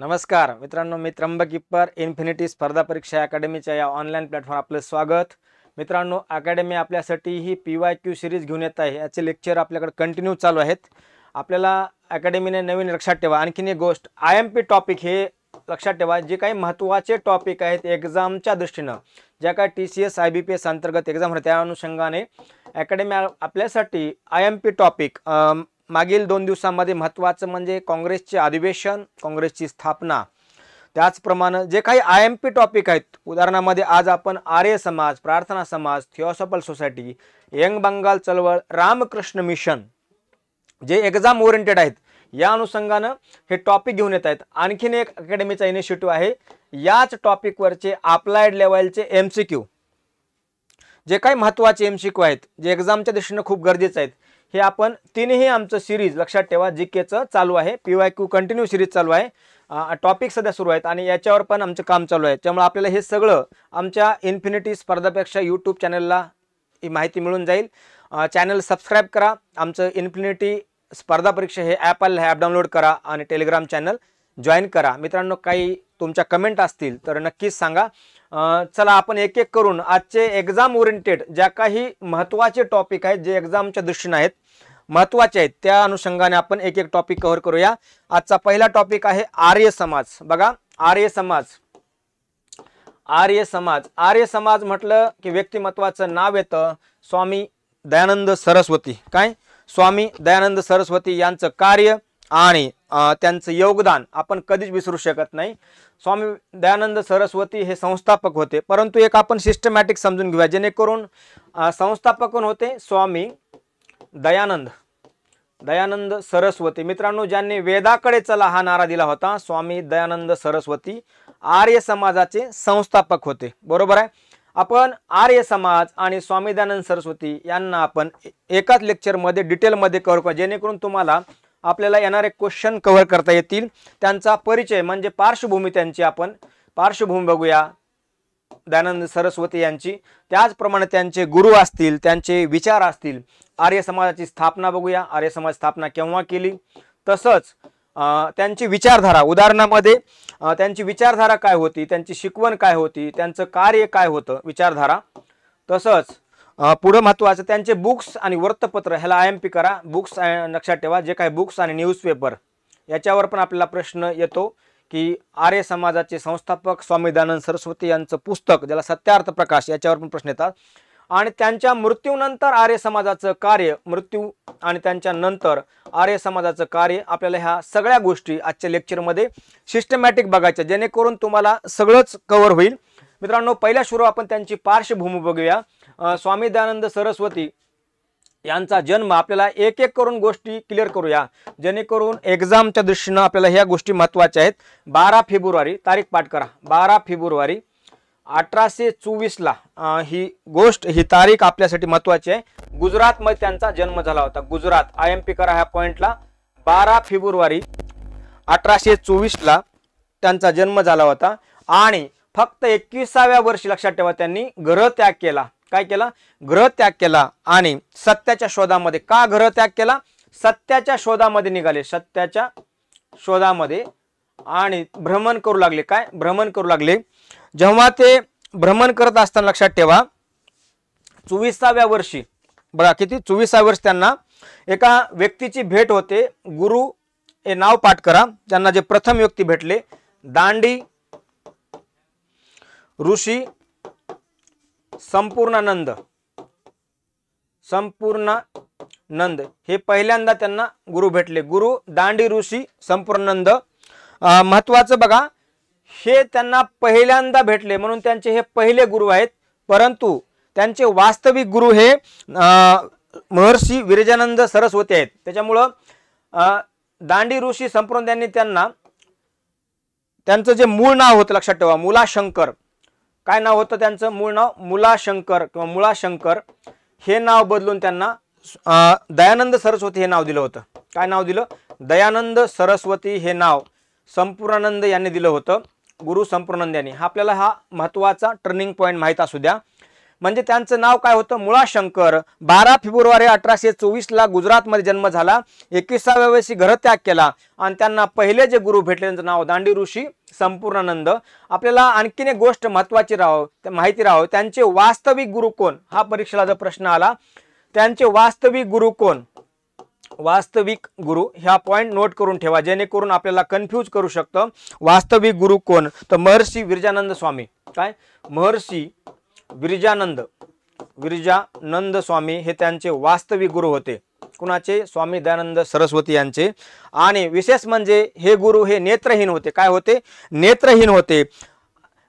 नमस्कार मित्रांनो, मी त्र्यंबक इप्पर इन्फिनिटी स्पर्धा परीक्षा अकॅडमीच्या या ऑनलाईन प्लॅटफॉर्म आपलं स्वागत। मित्रांनो, अकॅडमी आपल्यासाठी ही PYQ सिरीज घेऊन येत आहे। याचे लेक्चर आपल्याकडे कंटिन्यू चालू आहेत। आपल्याला अकॅडमीने नवीन लक्षात ठेवा आणखीन एक गोष्ट, IMP टॉपिक हे लक्षात ठेवा, जे काही महत्त्वाचे टॉपिक आहेत एग्जामच्या दृष्टीने, ज्या काही TCS IBPS अंतर्गत एग्जाम होते त्या अनुषंगाने अकॅडमी आपल्यासाठी IMP टॉपिक मागील 2 दिवसांमध्ये महत्त्वाचं म्हणजे काँग्रेसचे अधिवेशन, काँग्रेसची स्थापना, त्याचप्रमाणे जे काही IMP टॉपिक आहेत, उदाहरणामध्ये आज आपण आर्य समाज, प्रार्थना समाज, थिओसॉफिकल सोसायटी, यंग बंगाल चळवळ, रामकृष्ण मिशन जे एग्जाम ओरिएंटेड आहेत या अनुषंगाने हे टॉपिक घेऊन येत आहेत। आणखीन एक अकॅडमीचा इनिशिएटिव्ह आहे, याच टॉपिकवरचे अप्लाइड लेवलचे MCQ जे काही महत्त्वाचे MCQ आहेत, जे एग्जामच्या दृष्टीने खूप गरजेचे आहेत, हे आपण तीनही आमचं सिरीज लक्षात ठेवा, जीकेचं चालू आहे, PYQ कंटिन्यू सिरीज चालू आहे, टॉपिक सध्या सुरू आहेत आणि याच्यावर पण आमचं काम चालू आहे। त्यामुळे आपल्याला हे सगळं आमच्या इन्फिनिटी स्पर्धा परीक्षा यूट्यूब चॅनलला ही माहिती मिळून जाईल। चॅनल सबस्क्राईब करा, आमचं इन्फिनिटी स्पर्धा परीक्षा हे ॲप आलं, ॲप डाउनलोड करा आणि टेलिग्राम चॅनल जॉईन करा। मित्रांनो, काही तुमच्या कमेंट असतील तर नक्कीच सांगा। चला आपण एक एक करून आजचे एग्जाम ओरिएंटेड ज्या काही महत्त्वाचे टॉपिक आहेत, जे एग्जामच्या दृष्टीने आहेत, महत्त्वाचे आहेत, त्या अनुषंगाने आपण एक एक टॉपिक कव्हर करूया। आजचा पहिला टॉपिक आहे आर्य समाज। बघा, आर्य समाज, आर्य समाज, आर्य समाज म्हटलं की व्यक्तिमत्वाचं नाव येतं स्वामी दयानंद सरस्वती। काय? स्वामी दयानंद सरस्वती यांचं कार्य आणि त्यांचं योगदान आपण कधीच विसरू शकत नाही। स्वामी दयानंद सरस्वती हे संस्थापक होते, परंतु एक आपण सिस्टमॅटिक समजून घेऊया, जेणेकरून संस्थापक कोण होते? स्वामी दयानंद सरस्वती। मित्रांनो, ज्यांनी वेदाकडे चला हा नारा दिला होता, स्वामी दयानंद सरस्वती आर्य समाजाचे संस्थापक होते, बरोबर आहे। आपण आर्य समाज आणि स्वामी दयानंद सरस्वती यांना आपण एकाच लेक्चरमध्ये डिटेलमध्ये कव्हर करू, जेणेकरून तुम्हाला आपल्याला येणारे क्वेश्चन कव्हर करता येतील। त्यांचा परिचय म्हणजे पार्श्वभूमी, त्यांची आपण पार्श्वभूमी बघूया दयानंद सरस्वती यांची, त्याचप्रमाणे त्यांचे गुरु असतील, त्यांचे विचार असतील, आर्य समाजाची स्थापना बघूया, आर्य समाज स्थापना केव्हा केली, तसंच त्यांची विचारधारा, उदाहरणामध्ये त्यांची विचारधारा काय होती, त्यांची शिकवण काय होती, त्यांचं कार्य काय होतं, विचारधारा। तसंच पुढे महत्त्वाचं त्यांचे बुक्स आणि वृत्तपत्र, ह्याला IMP करा, बुक्स लक्षात ठेवा, जे काही बुक्स आणि न्यूजपेपर याच्यावर पण आपल्याला प्रश्न येतो की आर्य समाजाचे संस्थापक स्वामी दयानंद सरस्वती यांचं पुस्तक, ज्याला सत्यार्थ प्रकाश, याच्यावर पण प्रश्न येतात। आणि त्यांच्या मृत्यूनंतर आर्य समाजाचं कार्य, मृत्यू आणि त्यांच्या नंतर आर्य समाजाचं कार्य, आपल्याला ह्या सगळ्या गोष्टी आजच्या लेक्चरमध्ये सिस्टमॅटिक बघायच्या, जेणेकरून तुम्हाला सगळंच कव्हर होईल। मित्रांनो, पहिल्या सुरू आपण त्यांची पार्श्वभूमी बघूया। स्वामी दयानंद सरस्वती यांचा जन्म, आपल्याला एक एक करून गोष्टी क्लिअर करूया, जेणेकरून एग्जामच्या दृष्टीने आपल्याला ह्या गोष्टी महत्त्वाच्या आहेत। 12 फेब्रुवारी, तारीख पाठ करा, 12 फेब्रुवारी 1824 ला ही गोष्ट, ही तारीख आपल्यासाठी महत्त्वाची आहे। गुजरातमध्ये त्यांचा जन्म झाला होता, गुजरात, IMP करा ह्या पॉइंटला, 12 फेब्रुवारी 1824 ला त्यांचा जन्म झाला होता आणि फक्त 21व्या वर्षी, लक्षात ठेवा, त्यांनी गृहत्याग केला। काय केला? गृहत्याग केला आणि सत्याच्या शोधामध्ये, का गृहत्याग केला? सत्याच्या शोधामध्ये निघाले, सत्याच्या शोधामध्ये, आणि भ्रमण करू लागले। काय? भ्रमण करू लागले। जेव्हा ते भ्रमण करत असताना, लक्षात ठेवा, 24व्या वर्षी, बघा किती, 24व्या वर्षी त्यांना एका व्यक्तीची भेट होते। गुरु हे नाव पाठ करा, त्यांना जे प्रथम व्यक्ती भेटले, दांडी ऋषी संपूर्णानंद हे पहिल्यांदा त्यांना गुरु भेटले, गुरु दांडी ऋषी संपूर्णानंद। महत्वाचं बघा, हे त्यांना पहिल्यांदा भेटले म्हणून त्यांचे हे पहिले गुरु आहेत, परंतु त्यांचे वास्तविक गुरु हे महर्षी विरजानंद सरस्वती आहेत। त्याच्यामुळं दांडी ऋषी संपूर्ण यांनी त्यांना, त्यांचं जे मूळ नाव होतं, लक्षात ठेवा, मुलाशंकर, काय नाव होतं त्यांचं मूळ नाव? मुलाशंकर किंवा मुळाशंकर, हे नाव बदलून त्यांना दयानंद सरस्वती हे नाव दिलं होतं। काय नाव दिलं? दयानंद सरस्वती हे नाव संपूर्णानंद यांनी दिलं होतं, गुरु संपूर्णानंद यांनी। आपल्याला हा महत्त्वाचा टर्निंग पॉईंट माहीत असू द्या। म्हणजे त्यांचं नाव काय होतं, मुळाशंकर. 12 फेब्रुवारी 1824 गुजरातमध्ये जन्म झाला. 21व्या वर्षी घरत्याग केला आणि त्यांना पहिले जे गुरु भेटले त्यांचं नाव दांडी ऋषी संपूर्णानंद. आपल्याला आणखीन एक गोष्ट महत्वाची माहिती राहावं, त्यांचे वास्तविक गुरु कोण, हा परीक्षेला जर प्रश्न आला, त्यांचे वास्तविक गुरु कोण, वास्तविक गुरु ह्या पॉइंट नोट करून ठेवा जेणेकरून आपल्याला कन्फ्यूज करू शकतं. वास्तविक गुरु कोण, तर महर्षी विरजानंद स्वामी. काय, महर्षी विरजानंद स्वामी हे त्यांचे वास्तविक गुरु होते. कुणाचे, स्वामी दयानंद सरस्वती यांचे. आणि विशेष म्हणजे हे गुरु हे नेत्रहीन होते. काय होते, नेत्रहीन होते.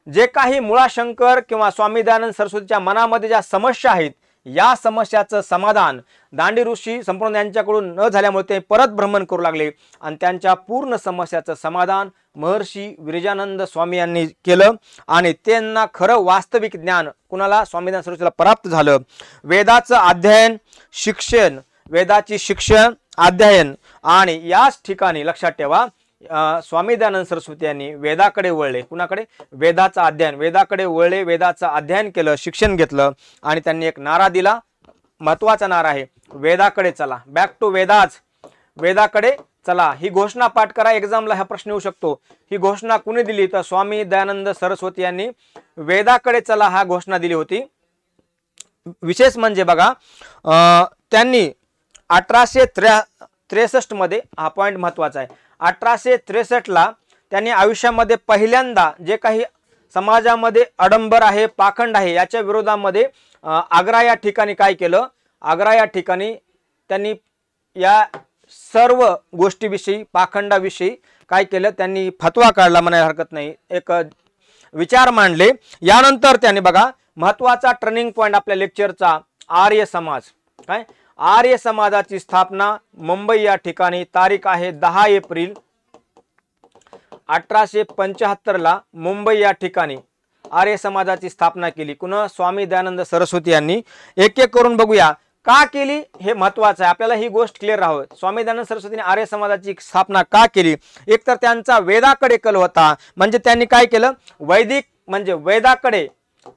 जे काही मुळाशंकर किंवा स्वामी दयानंद सरस्वतीच्या मनामध्ये ज्या समस्या आहेत, या समस्याचं समाधान दांडी ऋषी संपूर्ण यांच्याकडून न झाल्यामुळे ते परत भ्रमण करू लागले आणि त्यांच्या पूर्ण समस्याचं समाधान महर्षी विरजानंद स्वामी यांनी केलं आणि त्यांना खरं वास्तविक ज्ञान कुणाला, स्वामी दयानंद सरस्वतीला प्राप्त झालं. वेदाचं अध्ययन, शिक्षण, वेदाची शिक्षण, अध्ययन आणि याच ठिकाणी लक्षात ठेवा स्वामी दयानंद सरस्वती यांनी वेदाकडे वळले. कुणाकडे, वेदाचं अध्ययन, वेदाकडे वळले, वेदाचं अध्ययन केलं, शिक्षण घेतलं आणि त्यांनी एक नारा दिला, महत्वाचा नारा आहे, वेदाकडे चला, बॅक टू वेदाज, वेदाकडे चला. ही घोषणा पाठ करा, एक्झामला हा प्रश्न येऊ शकतो. ही घोषणा कुणी दिली, तर स्वामी दयानंद सरस्वती यांनी वेदाकडे चला हा घोषणा दिली होती. विशेष म्हणजे बघा त्यांनी 1863 मध्ये, हा पॉइंट महत्वाचा आहे, 1863 त्यांनी आयुष्यामध्ये पहिल्यांदा जे काही समाजामध्ये आडंबर आहे, पाखंड आहे, याच्या विरोधामध्ये आग्रा या ठिकाणी काय केलं, आग्रा या ठिकाणी त्यांनी या सर्व गोष्टीविषयी, पाखंडाविषयी काय केलं, त्यांनी फतवा काढला म्हणायला हरकत नाही, एक विचार मांडले. यानंतर त्यांनी बघा महत्वाचा टर्निंग पॉइंट आपल्या लेक्चरचा, आर्य समाज. काय, आर्य समाजाची स्थापना मुंबई या ठिकाणी, तारीख आहे 10 एप्रिल 1875 मुंबई या ठिकाणी आर्य समाजाची स्थापना केली. कुणा, स्वामी दयानंद सरस्वती यांनी. एक एक करून बघूया का केली, हे महत्वाचं आहे, आपल्याला ही गोष्ट क्लिअर राहावी. स्वामी दयानंद सरस्वतीने आर्य समाजाची स्थापना का केली, एक तर त्यांचा वेदाकडे कल होता, म्हणजे त्यांनी काय केलं, वैदिक म्हणजे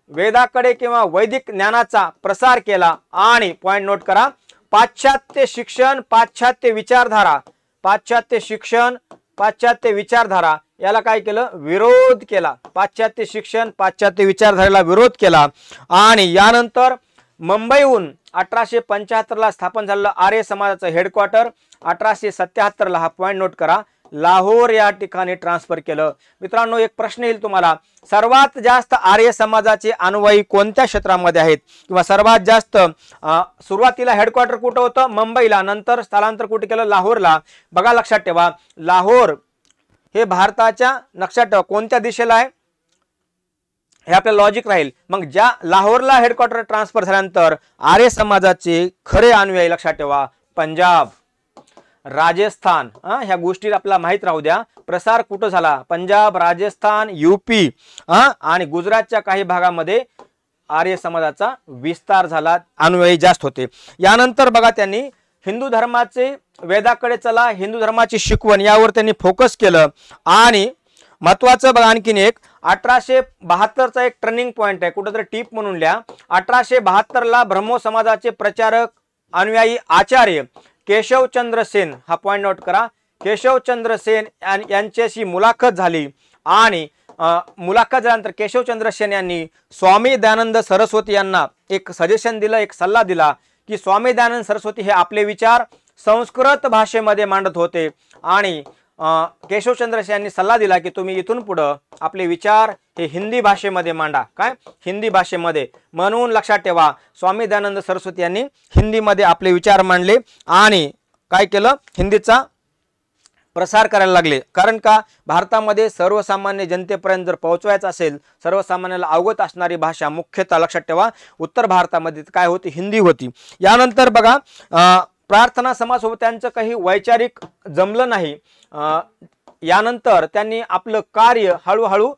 वेदाकडे किंवा वैदिक ज्ञानाचा प्रसार केला. आणि पॉइंट नोट करा, पाश्चात्य शिक्षण, पाश्चात्य विचारधारा, पाश्चात्य शिक्षण, पाश्चात्य विचारधारा याला काय केलं, विरोध केला. पाश्चात्य शिक्षण, पाश्चात्य विचारधारेला विरोध केला. आणि यानंतर मुंबईहून 1875 स्थापन झालेलं आर्य समाजाचं हेडक्वार्टर 1877 हा पॉइंट नोट करा, लाहोर या ठिकाणी ट्रान्सफर केलं. मित्रांनो, एक प्रश्न येईल तुम्हाला, सर्वात जास्त आर्य समाजाचे अनुयायी कोणत्या क्षेत्रामध्ये आहेत, किंवा सर्वात जास्त सुरुवातीला हेडक्वार्टर कुठं होतं, मुंबईला, नंतर स्थलांतर कुठे केलं, लाहोरला. बघा लक्षात ठेवा, लाहोर हे भारताच्या, लक्षात ठेवा कोणत्या दिशेला आहे, हे आपलं लॉजिक राहील. मग ज्या लाहोरला हेडक्वार्टर ट्रान्सफर झाल्यानंतर आर्य समाजाचे खरे अनुयायी लक्षात ठेवा, पंजाब, राजस्थान, ह्या गोष्टी आपल्याला माहित राहू द्या. प्रसार कुठं झाला, पंजाब, राजस्थान, यूपी आणि गुजरातच्या काही भागामध्ये आर्य समाजाचा विस्तार झाला, अनुयायी जास्त होते. यानंतर बघा त्यांनी हिंदू धर्माचे, वेदाकडे चला, हिंदू धर्माची शिकवण यावर त्यांनी फोकस केलं. आणि महत्वाचं बघा आणखीन एक, 1872चा एक टर्निंग पॉइंट आहे, कुठंतरी टीप म्हणून लिहा. 1872 ब्रह्मो समाजाचे प्रचारक, अनुयायी आचार्य केशवचंद्र सेन, हा पॉइंट नोट करा, केशवचंद्र सेन यांच्याशी मुलाखत झाली. आणि मुलाखत झाल्यानंतर केशवचंद्र सेन यांनी स्वामी दयानंद सरस्वती यांना एक सजेशन दिलं, एक सल्ला दिला की स्वामी दयानंद सरस्वती हे आपले विचार संस्कृत भाषेमध्ये मांडत होते. आणि केशवचंद्र सेन यांनी सल्ला दिला की तुम्ही इथून पुढं आपले विचार हे हिंदी भाषेमध्ये मांडा. काय, हिंदी भाषेमध्ये. म्हणून लक्षात ठेवा, स्वामी दयानंद सरस्वती यांनी हिंदीमध्ये आपले विचार मांडले आणि काय केलं, हिंदीचा प्रसार करायला लागले. कारण का, भारतामध्ये सर्वसामान्य जनतेपर्यंत जर पोहोचवायचं असेल, सर्वसामान्याला अवगत असणारी भाषा मुख्यतः लक्षात ठेवा उत्तर भारतामध्ये काय होती, हिंदी होती. यानंतर बघा प्रार्थना समाजासोबत त्यांचं काही वैचारिक जमलं नाही. यानंतर त्यांनी आपलं कार्य हळूहळू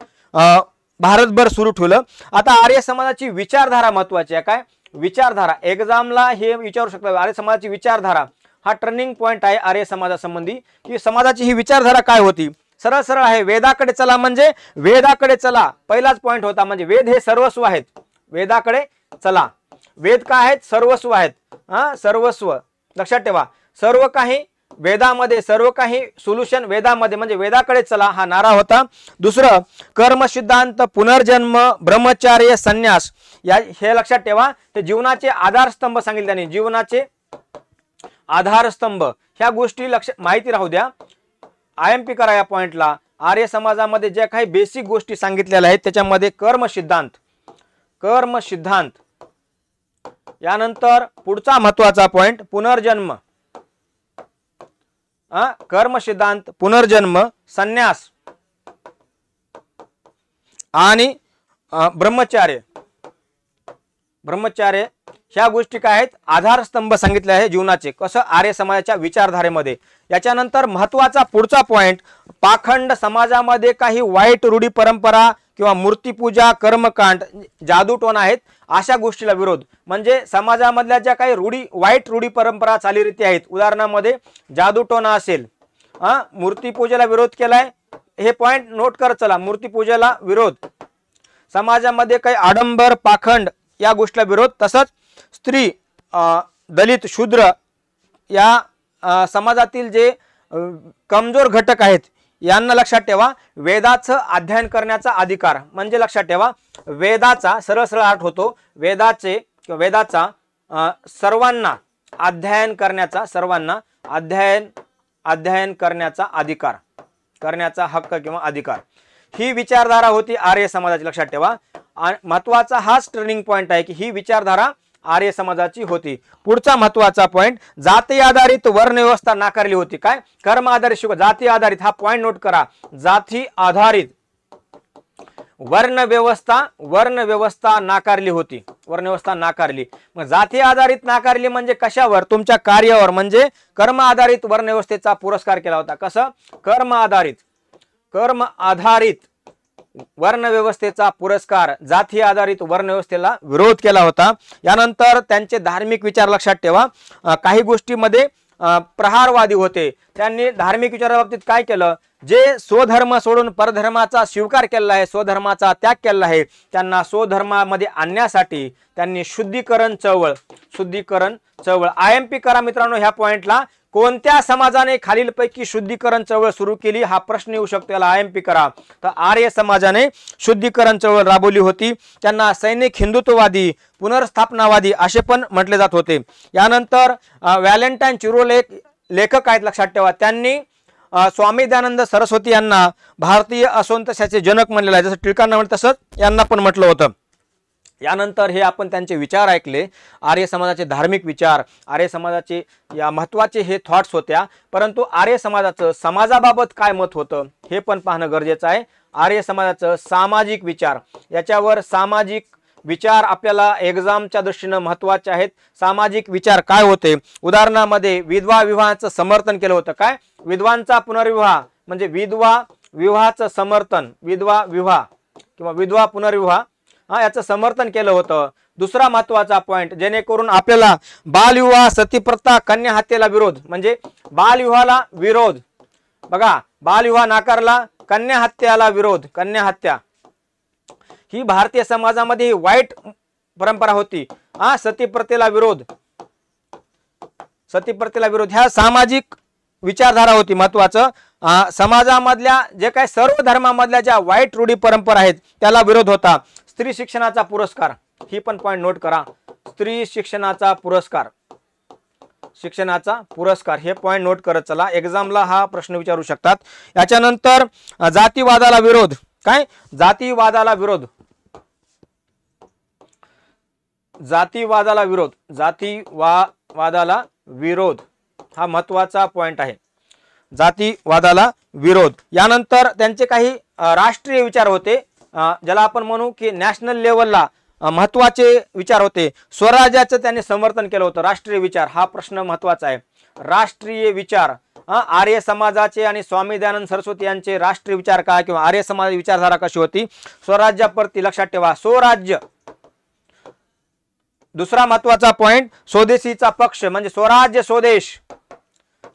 भारतभर सुरू ठेवलं. आता आर्य समाजाची विचारधारा महत्वाची आहे. काय, विचारधारा, एक्झामला हे विचारू शकतात, आर्य समाजाची विचारधारा हा टर्निंग पॉइंट आहे आर्य समाजासंबंधी, की समाजाची ही विचारधारा काय होती. सरळ सरळ आहे, वेदाकडे चला म्हणजे वेदाकडे चला, पहिलाच पॉइंट होता, म्हणजे वेद हे सर्वस्व आहेत, वेदाकडे चला. वेद काय आहेत? सर्वस्व आहेत. सर्वस्व लक्षात ठेवा. सर्व काही वेदामध्ये, सर्व काही सोल्युशन वेदामध्ये, म्हणजे वेदाकडे चला हा नारा होता. दुसरं कर्म सिद्धांत, पुनर्जन्म, ब्रह्मचार्य, संन्यास या हे लक्षात ठेवा. ते जीवनाचे आधारस्तंभ सांगितले त्यांनी. जीवनाचे आधारस्तंभ ह्या गोष्टी माहिती राहू द्या. IMP करा या पॉइंटला. आर्य समाजामध्ये ज्या काही बेसिक गोष्टी सांगितलेल्या आहेत त्याच्यामध्ये कर्म सिद्धांत, कर्म सिद्धांत, यानंतर पुढचा महत्वाचा पॉइंट पुनर्जन्म, कर्म सिद्धांत, पुनर्जन्म, संन्यास आणि ब्रह्मचार्य. ब्रह्मचार्य ह्या गोष्टी काय आहेत? आधारस्तंभ सांगितले आहे जीवनाचे, कसं आर्य समाजाच्या विचारधारेमध्ये. याच्यानंतर महत्वाचा पुढचा पॉइंट, पाखंड समाजामध्ये काही वाईट रूढी परंपरा किंवा मूर्तीपूजा, कर्मकांड, जादूटोणा आहेत अशा गोष्टीला विरोध. म्हणजे समाजामधल्या ज्या काही वाईट रूढी परंपरा चालीरीती आहेत, उदाहरणामध्ये जादूटोणा असेल, मूर्तीपूजेला विरोध केलाय. हे पॉइंट नोट कर चला. मूर्तीपूजेला विरोध, समाजामध्ये काही आडंबर, पाखंड या गोष्टीला विरोध. तसंच स्त्री, दलित, शूद्र या समाजातील जे कमजोर घटक आहेत यांना लक्षात ठेवा वेदाचं अध्ययन करण्याचा अधिकार. म्हणजे लक्षात ठेवा वेदाचा सरळ सरळ अर्थ होतो वेदाचा सर्वांना अध्ययन करण्याचा, सर्वांना अध्ययन करण्याचा अधिकार, करण्याचा हक्क किंवा अधिकार. ही विचारधारा होती आर्य समाजाची. लक्षात ठेवा. महत्वाचा हाच टर्निंग पॉइंट आहे की ही विचारधारा आर्य समाजाची होती. पुढचा महत्वाचा पॉइंट, जाती आधारित वर्ण व्यवस्था नाकारली होती. काय? कर्म आधारित, जाती आधारित हा पॉइंट नोट करा. जाती आधारित वर्ण व्यवस्था नाकारली होती. वर्ण व्यवस्था नाकारली. मग जाती आधारित नाकारली म्हणजे कशावर? तुमच्या कार्यावर. म्हणजे कर्म आधारित वर्ण व्यवस्थेचा पुरस्कार केला होता. कसं? कर्म आधारित वर्ण व्यवस्थेचा पुरस्कार, जाती आधारित वर्ण व्यवस्थेला विरोध केला होता. यानंतर त्यांचे धार्मिक विचार लक्षात ठेवा. काही गोष्टीमध्ये प्रहारवादी होते. त्यांनी धार्मिक विचाराच्या बाबतीत काय केलं? जे स्वधर्म सोडून परधर्माचा स्वीकार केला आहे, स्वधर्माचा त्याग केला आहे, त्यांना स्वधर्मामध्ये आणण्यासाठी त्यांनी शुद्धीकरण चळवळ IMP करा मित्रांनो ह्या पॉइंटला. कोणत्या समाजाने खालीलपैकी शुद्धीकरण चळवळ सुरू केली हा प्रश्न येऊ शकतो. याला IMP करा. तर आर्य समाजाने शुद्धीकरण चळवळ राबवली होती. त्यांना सैनिक हिंदुत्ववादी, पुनर्स्थापनावादी असे पण म्हटले जात होते. यानंतर व्हॅलेंटाईन चिरो लेखक आहेत लक्षात ठेवा. त्यांनी स्वामी दयानंद सरस्वती यांना भारतीय असंतोषाचे जनक म्हणलेलं आहे. जसं टिळकांना म्हणत तसंच यांना पण म्हटलं होतं. यानंतर हे आपण त्यांचे विचार ऐकले, आर्य समाजाचे धार्मिक विचार, आर्य समाजाचे या महत्त्वाचे हे थॉट्स होत्या. परंतु आर्य समाजाचं समाजाबाबत काय मत होतं हे पण पाहणं गरजेचं आहे. आर्य समाजाचं सामाजिक विचार, याच्यावर सामाजिक विचार आपल्याला एक्झामच्या दृष्टीने महत्त्वाचे आहेत. सामाजिक विचार काय होते? उदाहरणामध्ये विधवा विवाहाचं समर्थन केलं होतं. काय? विधवांचा पुनर्विवाह म्हणजे विधवा विवाहाचं समर्थन, विधवा विवाह किंवा विधवा पुनर्विवाह याचं समर्थन केलं होतं. दुसरा महत्वाचा पॉइंट, जेणेकरून आपल्याला बालविवाह, सतीप्रथा, कन्या हत्येला विरोध. म्हणजे बालविवाहाला विरोध, बघा बालविवाह नाकारला, कन्या हत्याला विरोध. कन्या हत्या ही भारतीय समाजामध्ये वाईट परंपरा होती. सतीप्रथेला विरोध, सतीप्रथेला विरोध ह्या सामाजिक विचारधारा होती. महत्वाचं समाजामधल्या जे काही सर्व धर्मामधल्या ज्या वाईट रूढी परंपरा आहेत त्याला विरोध होता. स्त्री शिक्षणाचा पुरस्कार, ही पण पॉइंट नोट करा. स्त्री शिक्षणाचा पुरस्कार, हे पॉइंट नोट करत चला. एक्झामला हा प्रश्न विचारू शकतात. याच्यानंतर जातीवादाला विरोध. काय? जातीवादाला विरोध, जातीवादाला विरोध हा महत्वाचा पॉइंट आहे. जातीवादाला विरोध. यानंतर त्यांचे काही राष्ट्रीय विचार होते, ज्याला आपण म्हणू की नॅशनल लेवलला महत्वाचे विचार होते. स्वराज्याचं त्यांनी समर्थन केलं होतं. राष्ट्रीय विचार हा प्रश्न महत्वाचा आहे. राष्ट्रीय विचार, आर्य समाजाचे आणि स्वामी दयानंद सरस्वती यांचे राष्ट्रीय विचार काय किंवा आर्य समाज विचारधारा कशी होती? स्वराज्याप्रती लक्षात ठेवा, स्वराज्य. दुसरा महत्वाचा पॉइंट, स्वदेशीचा पक्ष म्हणजे स्वराज्य स्वदेश,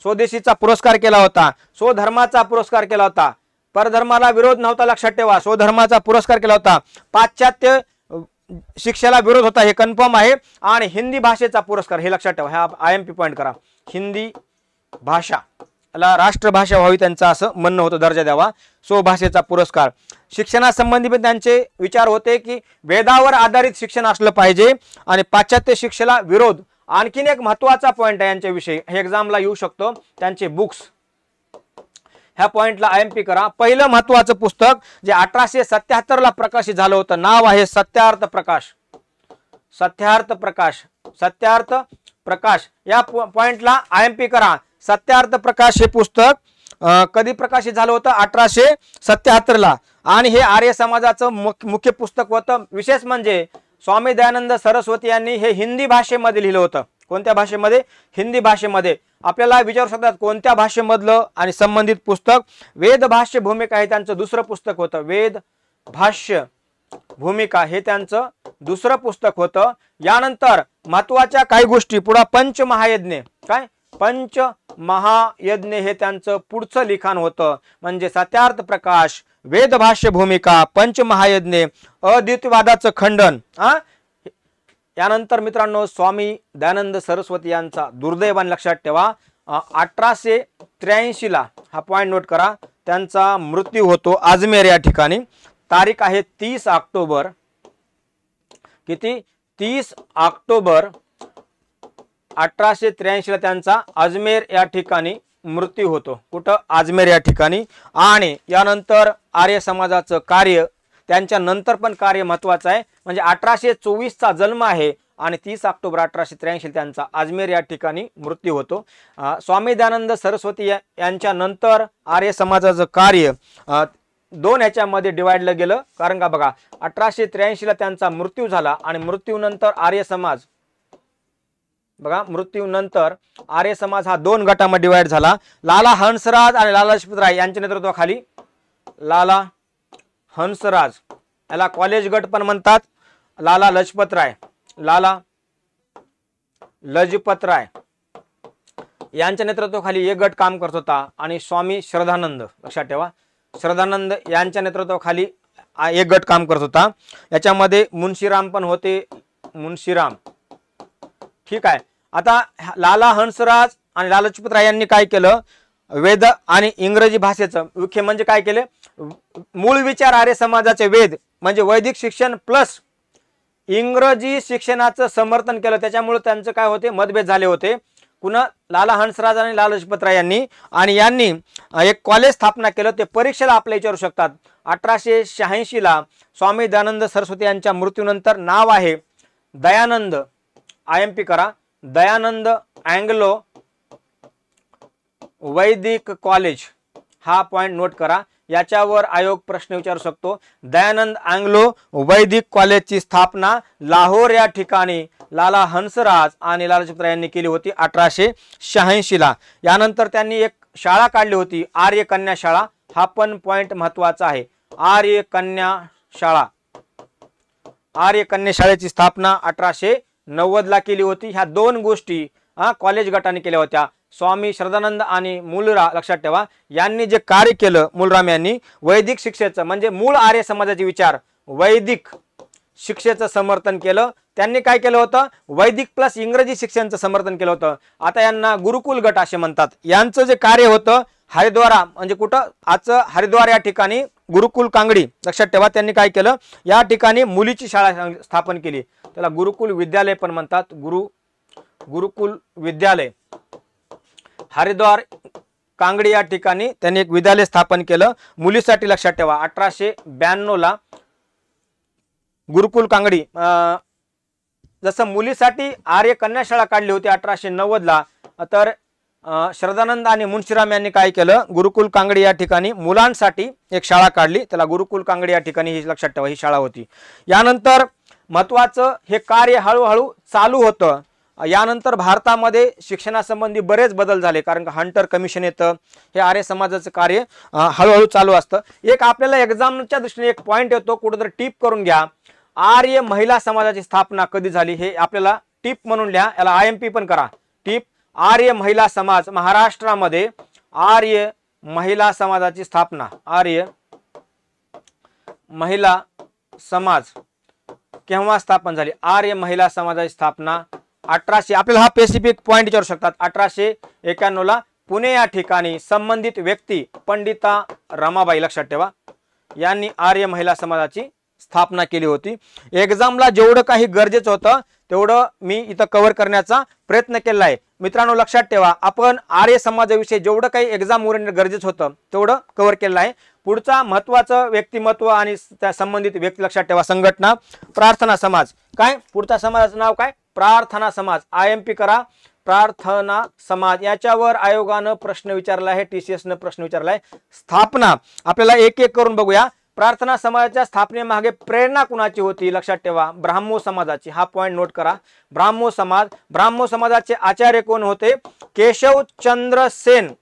स्वदेशीचा पुरस्कार केला होता. स्वधर्माचा पुरस्कार केला होता. परधर्माला विरोध नव्हता लक्षात ठेवा. स्वधर्माचा पुरस्कार केला होता. पाश्चात्य शिक्षेला विरोध होता हे कन्फर्म आहे। आणि हिंदी भाषेचा पुरस्कार हे लक्षात ठेवा, हा IMP पॉइंट करा, हिंदी भाषा ला राष्ट्रभाषा व्हावी त्यांचं असं म्हणणं होतं, दर्जा द्यावा। सो भाषेचा पुरस्कार। शिक्षणासंबंधी पण त्यांचे विचार होते की वेदावर आधारित शिक्षण असलं पाहिजे आणि पाश्चात्य शिक्षेला विरोध। आणखीन एक महत्त्वाचा पॉइंट आहे यांच्याविषयी, हे एक्झामला येऊ शकतो, त्यांचे बुक्स, ह्या पॉइंटला IMP करा। पहिलं महत्त्वाचं पुस्तक जे 1877 ला प्रकाशित झालं होतं, नाव आहे सत्यार्थ प्रकाश, सत्यार्थ प्रकाश, सत्यार्थ प्रकाश, या पॉइंटला IMP करा। सत्यार्थ प्रकाश हे पुस्तक कधी प्रकाशित झालं होतं? 1877 ला। आणि हे आर्य समाजाचं मुख्य पुस्तक होतं। विशेष म्हणजे स्वामी दयानंद सरस्वती यांनी हे हिंदी भाषेमध्ये लिहिलं होतं। कोणत्या भाषेमध्ये? हिंदी भाषेमध्ये। आपल्याला विचारू शकतात कोणत्या भाषेमधलं आणि संबंधित पुस्तक? वेद भाष्य भूमिका हे त्यांचं दुसरं पुस्तक होतं, वेद भाष्य भूमिका हे त्यांचं दुसरं पुस्तक होतं। यानंतर महत्त्वाच्या काही गोष्टी पुढे पंचमहायज्ञ, काय पंचमहायज्ञ हे त्यांचं पुढचं लिखाण होतं। म्हणजे सत्यार्थ प्रकाश, वेद भाष्य भूमिका, पंचमहायज्ञ, अद्वैतवादाचं खंडन। यानंतर मित्रांनो स्वामी दयानंद सरस्वती यांचा दुर्दैवाने लक्षात ठेवा 1883 ला, हा पॉइंट नोट करा, त्यांचा मृत्यू होतो अजमेर या ठिकाणी। तारीख आहे 30 ऑक्टोबर, किती? 30 ऑक्टोबर 1883 ला त्यांचा अजमेर या ठिकाणी मृत्यू होतो। कुठं? अजमेर या ठिकाणी। आणि यानंतर आर्य समाजाचं कार्य, त्यांच्या नंतर पण कार्य महत्त्वाचं आहे। म्हणजे 1824 चा जन्म आहे आणि 30 ऑक्टोबर 1883 त्यांचा अजमेर या ठिकाणी मृत्यू होतो। स्वामी दयानंद सरस्वती यांच्या नंतर आर्य समाजाचं कार्य दोन ह्याच्यामध्ये डिवाइडलं गेलं। कारण का बघा 1883 ला त्यांचा मृत्यू झाला आणि मृत्यूनंतर आर्य समाज, बघा मृत्यूनंतर आर्य समाज हा दोन गटामध्ये डिवाइड झाला। लाला हंसराज आणि लाला लजपत राय यांच्या नेतृत्वाखाली, लाला हंसराज याला कॉलेज गट पण म्हणतात, लाला लजपत राय, लाला लजपत राय यांच्या नेतृत्वाखाली एक गट काम करत होता। आणि स्वामी श्रद्धानंद, लक्षात ठेवा, श्रद्धानंद यांच्या नेतृत्वाखाली एक गट काम करत होता। याच्यामध्ये मुन्शीराम पण होते, मुन्शीराम, ठीक आहे। आता लाला हंसराज आणि लाला लजपत राय यांनी काय केलं? वेद आणि इंग्रजी भाषेचं मुख्य म्हणजे काय केले? मूळ विचार आर्य समाजाचे वेद म्हणजे वैदिक शिक्षण प्लस इंग्रजी शिक्षणाचं समर्थन केलं। त्याच्यामुळे त्यांचं काय होते? मतभेद झाले होते। पुन्हा लाला हंसराज आणि लाला लजपत राय यांनी एक कॉलेज स्थापना केलं। ते परीक्षेला आपल्या विचारू शकतात। 1886 ला स्वामी दयानंद सरस्वती यांच्या मृत्यूनंतर नाव आहे दयानंद, IMP करा, दयानंद अँग्लो वैदिक कॉलेज, हा पॉइंट नोट करा। याच्यावर आयोग प्रश्न विचारू शकतो। दयानंद अँग्लो वैदिक कॉलेजची स्थापना लाहोर या ठिकाणी लाला हंसराज आणि लाला लजपत राय यांनी केली होती 1886 ला। यानंतर त्यांनी एक शाळा काढली होती, आर्य कन्या शाळा, हा पण पॉइंट महत्त्वाचा आहे। आर्य कन्या शाळा, आर्य कन्या शाळेची स्थापना 1890 ला केली होती। ह्या दोन गोष्टी कॉलेज गटाने केल्या होत्या। स्वामी श्रद्धानंद आणि मूलराम, लक्षात ठेवा, यांनी जे कार्य केलं, मूलराम यांनी वैदिक शिक्षेचं म्हणजे मूळ आर्य समाजाचे विचार वैदिक शिक्षेचं समर्थन केलं। त्यांनी काय केलं होतं? वैदिक प्लस इंग्रजी शिक्षणाचं समर्थन केलं होतं। आता यांना गुरुकुल गट असे म्हणतात। यांचं जे कार्य होतं हरिद्वारा, म्हणजे कुठं? आजचं हरिद्वार या ठिकाणी गुरुकुल कांगडी, लक्षात ठेवा, त्यांनी काय केलं? या ठिकाणी मुलीची शाळा स्थापन केली, त्याला गुरुकुल विद्यालय पण म्हणतात, गुरुकुल विद्यालय। हरिद्वार कांगडी या ठिकाणी त्यांनी एक विद्यालय स्थापन केलं मुलीसाठी, लक्षात ठेवा। 1892 ला गुरुकुल कांगडी, जसं मुलीसाठी आर्य कन्या शाळा काढली होती 1890 ला, तर श्रद्धानंद आणि मुन्शीराम यांनी काय केलं? गुरुकुल कांगडी या ठिकाणी मुलांसाठी एक शाळा काढली, त्याला गुरुकुल कांगडी या ठिकाणी, ही लक्षात ठेवा, ही शाळा होती। यानंतर महत्त्वाचं हे कार्य हळूहळू चालू होतं। यानंतर भारतामध्ये शिक्षणासंबंधी बरेच बदल झाले, कारण का हंटर कमिशन येतं, हे आर्य समाजाचं कार्य हळूहळू चालू असतं। एक आपल्याला एक्झामच्या दृष्टीने एक पॉइंट येतो, कुठेतरी टिप करून घ्या, आर्य महिला समाजाची स्थापना कधी झाली हे आपल्याला टिप म्हणून लिहा, याला IMP पण करा। टिप, आर्य महिला समाज महाराष्ट्रामध्ये, आर्य महिला समाजाची स्थापना, आर्य महिला समाज केव्हा स्थापन झाली? आर्य महिला समाजाची स्थापना 1800, आपल्याला हा स्पेसिफिक पॉइंट विचारू शकतात. 1891 ला पुणे या ठिकाणी संबंधित व्यक्ती पंडिता रमाबाई, लक्षात ठेवा, यांनी आर्य महिला समाजाची स्थापना केली होती. एक्झामला जेवढं काही गरजेचं होतं तेवढं मी इथं कव्हर करण्याचा प्रयत्न केला आहे. मित्रांनो लक्षात ठेवा, आपण आर्य समाजाविषयी जेवढं काही एक्झाम ओरिएंटेड गरजेचं होतं तेवढं कव्हर केलं आहे. पुढचा महत्त्वाचं व्यक्तिमत्व आणि त्या संबंधित व्यक्ती, लक्षात ठेवा, संघटना प्रार्थना समाज. काय पुढचा समाजाचं नाव काय? प्रार्थना समाज. IMP करा, प्रार्थना समाज. याच्यावर आयोगानं प्रश्न विचारला आहे, TCS प्रश्न विचारला आहे. स्थापना आपल्याला एक एक करून बघूया. प्रार्थना समाजाच्या स्थापनेमागे प्रेरणा कुणाची होती? लक्षात ठेवा, ब्राह्मो समाजाची. हा पॉइंट नोट करा, ब्राह्मो समाज. ब्राह्मो समाजाचे आचार्य कोण होते? केशवचंद्र सेन